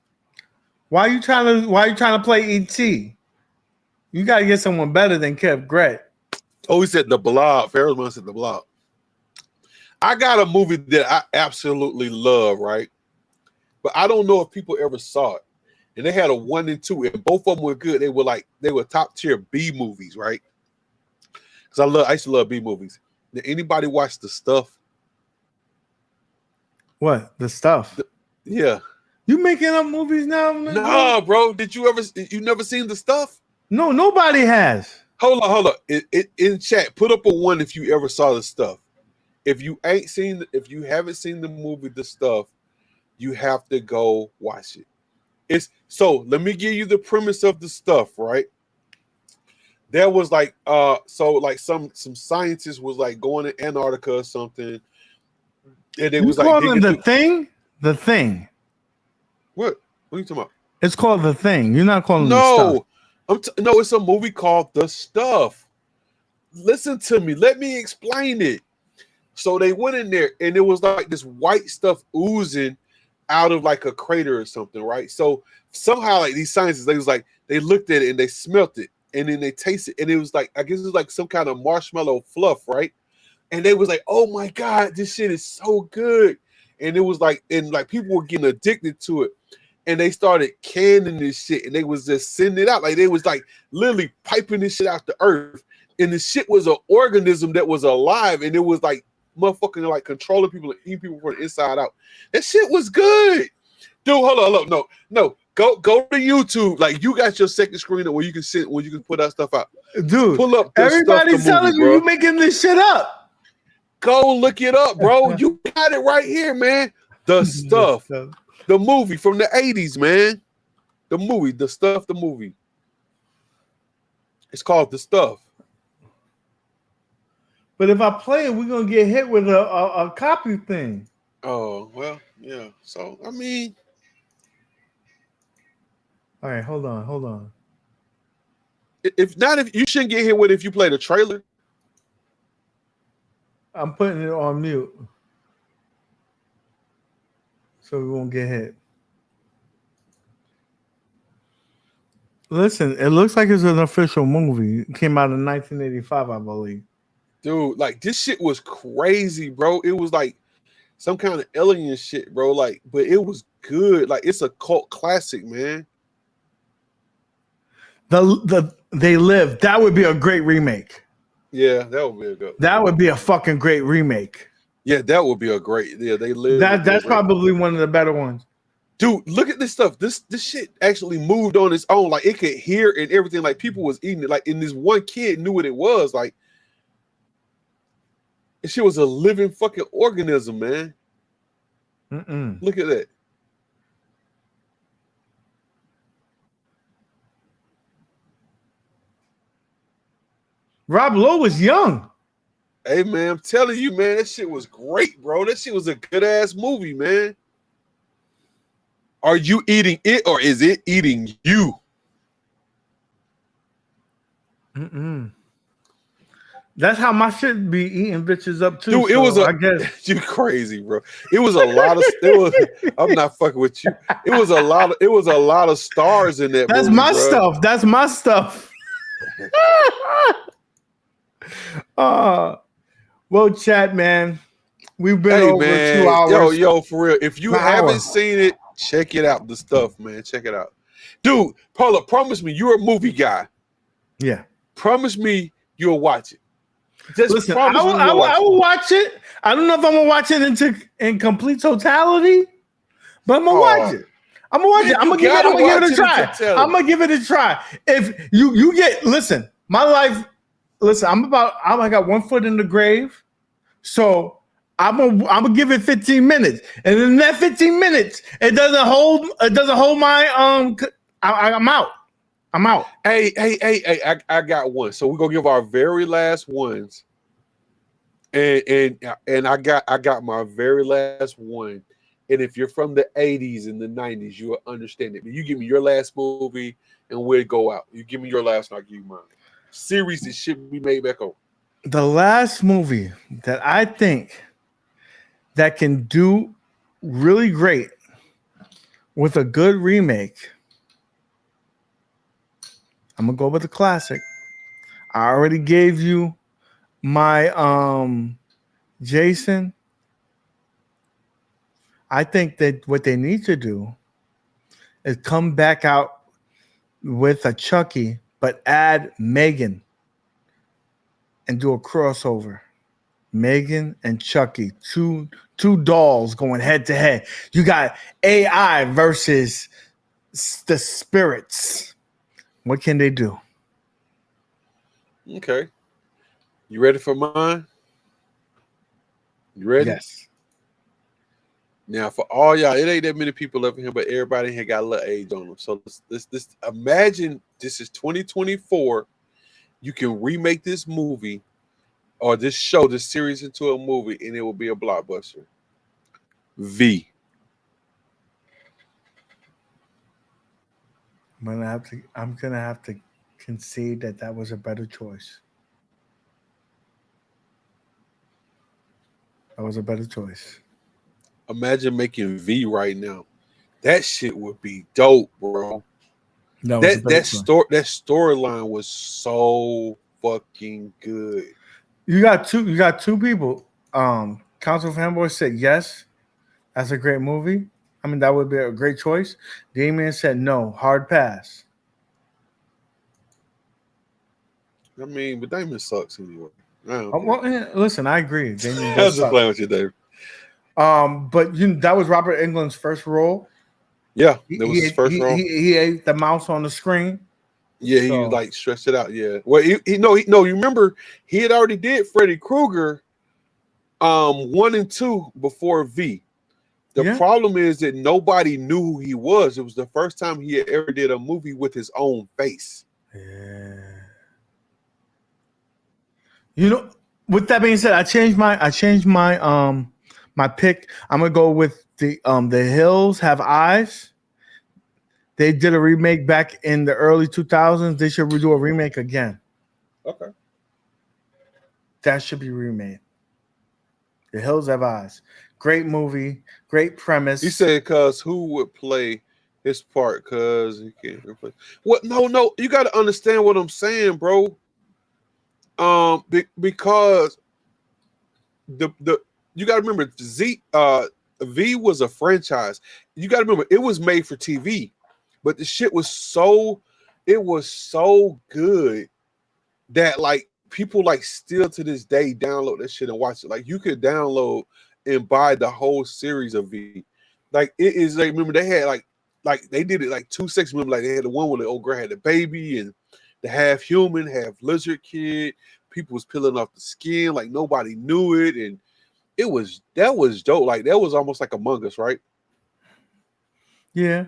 why you trying to play E.T.? You gotta get someone better than Kev Grant. Oh, he said The Blob. Ferris said The Blob. I got a movie that I absolutely love, right? But I don't know if people ever saw it. And they had a 1 and 2, and both of them were good. They were top tier B movies, right? Because I used to love B movies. Did anybody watch The Stuff? What? The Stuff? Yeah. You making up movies now? No, bro. You never seen The Stuff? No, nobody has. Hold on. In chat, put up a 1 if you ever saw The Stuff. If you haven't seen the movie The Stuff, you have to go watch it. So let me give you the premise of The Stuff, right? there was like so like some scientists was like going to Antarctica or something, and it was like calling the thing. The thing. What are you talking about? It's called The Thing. You're not calling the stuff. No, it's a movie called The Stuff. Listen to me. Let me explain it. So they went in there, and it was like this white stuff oozing out of like a crater or something, right? So somehow, like these scientists, they looked at it and they smelt it, and then they tasted it, and it was like, I guess it was like some kind of marshmallow fluff, right? And they was like, "Oh my god, this shit is so good!" And it was like, and like people were getting addicted to it, and they started canning this shit, and they was just sending it out, like they was like literally piping this shit out the earth, and the shit was an organism that was alive, and it was like motherfucking like controlling people and eating people from the inside out. That shit was good, dude. Hold on, no. Go to YouTube. Like you got your second screen where you can sit, where you can put that stuff out, dude. Pull up. Everybody's telling you you making this shit up. Go look it up, bro. You got it right here, man. The Stuff, the movie from the 80s, man. The movie, The Stuff, the movie. It's called The Stuff. But if I play it, we're gonna get hit with a copy thing. Oh well, yeah. So I mean, all right, hold on. If you shouldn't get hit with it if you play the trailer. I'm putting it on mute, so we won't get hit. Listen, it looks like it's an official movie. It came out in 1985, I believe. Dude, like this shit was crazy, bro. It was like some kind of alien shit, bro. Like, but it was good. Like, it's a cult classic, man. They Live. That would be a great remake. Yeah, that would be a good. That would be a fucking great remake. Yeah, that would be a great. Yeah, They Live. That's probably one of the better ones. Dude, look at this stuff. This shit actually moved on its own. Like it could hear and everything. Like people was eating it. Like, and this one kid knew what it was. Like, and shit was a living fucking organism, man. Look at that. Rob Lowe was young. Hey, man, I'm telling you, man, that shit was great, bro. That shit was a good ass movie, man. Are you eating it or is it eating you? That's how my shit be eating bitches up too. Dude, it was I guess you crazy, bro. It was a lot of I'm not fucking with you. It was a lot of stars in that That's movie, my bro. stuff. That's my stuff. Well, chat, man. We've been over 2 hours. Yo, for real. If you haven't seen it, check it out. The Stuff, man. Check it out. Dude, Paula, promise me you're a movie guy. Yeah. Promise me you'll watch it. Just listen, promise me I will watch it. I don't know if I'm gonna watch it in complete totality, but I'm gonna watch it. I'm gonna watch it. I'm gonna give it a try. I'm gonna give it a try. If you get my life. Listen, I got 1 foot in the grave, so I'm gonna give it 15 minutes, and in that 15 minutes, it doesn't hold my I'm out. I'm out. Hey, I got one. So we're gonna give our very last ones. And I got my very last one. And if you're from the 80s and the 90s, you will understand it. But you give me your last movie and we'll go out. You give me your last and I'll give you mine. Series that should be made back on. The last movie that I think that can do really great with a good remake, I'm gonna go with the classic. I already gave you my Jason. I think that what they need to do is come back out with a Chucky, but add Megan and do a crossover. Megan and Chucky, two dolls going head to head. You got AI versus the spirits. What can they do? Okay. You ready for mine? You ready? Yes. Now, for all y'all, it ain't that many people up here, but everybody had got a little age on them. So let's imagine this is 2024, you can remake this movie or this show, this series into a movie, and it will be a blockbuster. V. I'm gonna have to concede that was a better choice. That was a better choice. Imagine making V right now. That shit would be dope, bro. That storyline was so fucking good. You got two people. Council Fanboy said yes. That's a great movie. I mean, that would be a great choice. Damien said no, hard pass. I mean, but Damon sucks anyway. Listen, I agree. Damien I was just playing with you, Dave. But that was Robert Englund's first role. Yeah, that was his first role. He ate the mouse on the screen. Yeah, he like stretched it out. Yeah. Well, you remember he had already did Freddy Krueger 1 and 2 before V. The problem is that nobody knew who he was. It was the first time he had ever did a movie with his own face. Yeah. With that being said, I changed my my pick. I'm gonna go with the Hills Have Eyes. They did a remake back in the early 2000s. They should do a remake again. Okay. That should be remade. The Hills Have Eyes. Great movie, great premise. He said, "Cause who would play his part? Cause he can't play." What? No. You got to understand what I'm saying, bro. Because the you got to remember V was a franchise. You got to remember it was made for TV, but the shit was so good that like people like still to this day download that shit and watch it. Like you could download and buy the whole series of V. Like it is like, remember they had like they did it like 2 sections. Remember, like they had the one where the old girl had the baby and the half human, half lizard kid. People was peeling off the skin like nobody knew it, and that was dope. Like that was almost like Among Us, right? Yeah.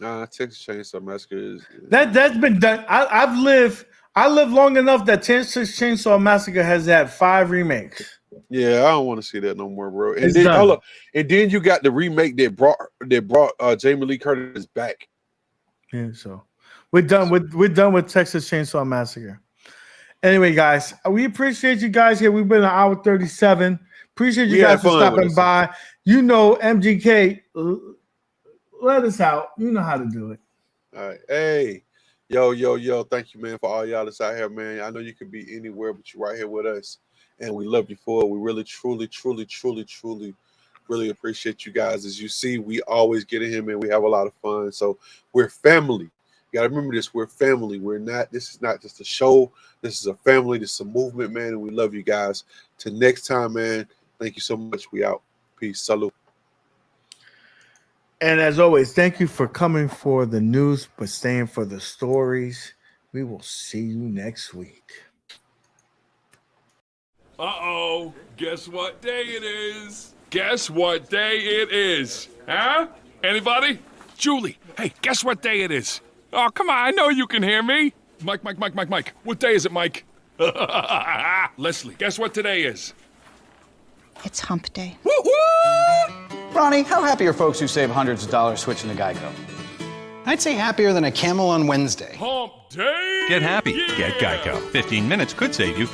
Texas Chainsaw Massacre is that's been done. I lived long enough that Texas Chainsaw Massacre has had 5 remakes. Yeah, I don't want to see that no more, bro. And then you got the remake that brought Jamie Lee Curtis back. Yeah, so we're done with Texas Chainsaw Massacre. Anyway, guys, we appreciate you guys here. We've been an hour 37. Appreciate you guys for stopping by. MGK, let us out. You know how to do it. All right. Hey, yo. Thank you, man, for all y'all that's out here, man. I know you could be anywhere, but you're right here with us. And we love you for it. We really, truly, really appreciate you guys. As you see, we always get in here, man. We have a lot of fun. So we're family. You gotta remember this. We're family. This is not just a show. This is a family. This is a movement, man. And we love you guys. Till next time, man. Thank you so much. We out. Peace. Salute. And as always, thank you for coming for the news, but staying for the stories. We will see you next week. Uh-oh. Guess what day it is? Guess what day it is? Huh? Anybody? Julie, hey, guess what day it is? Oh, come on, I know you can hear me. Mike. What day is it, Mike? Leslie, guess what today is? It's hump day. Woo-woo! Ronnie, how happy are folks who save hundreds of dollars switching to Geico? I'd say happier than a camel on Wednesday. Hump day! Get happy. Get Geico. 15 minutes could save you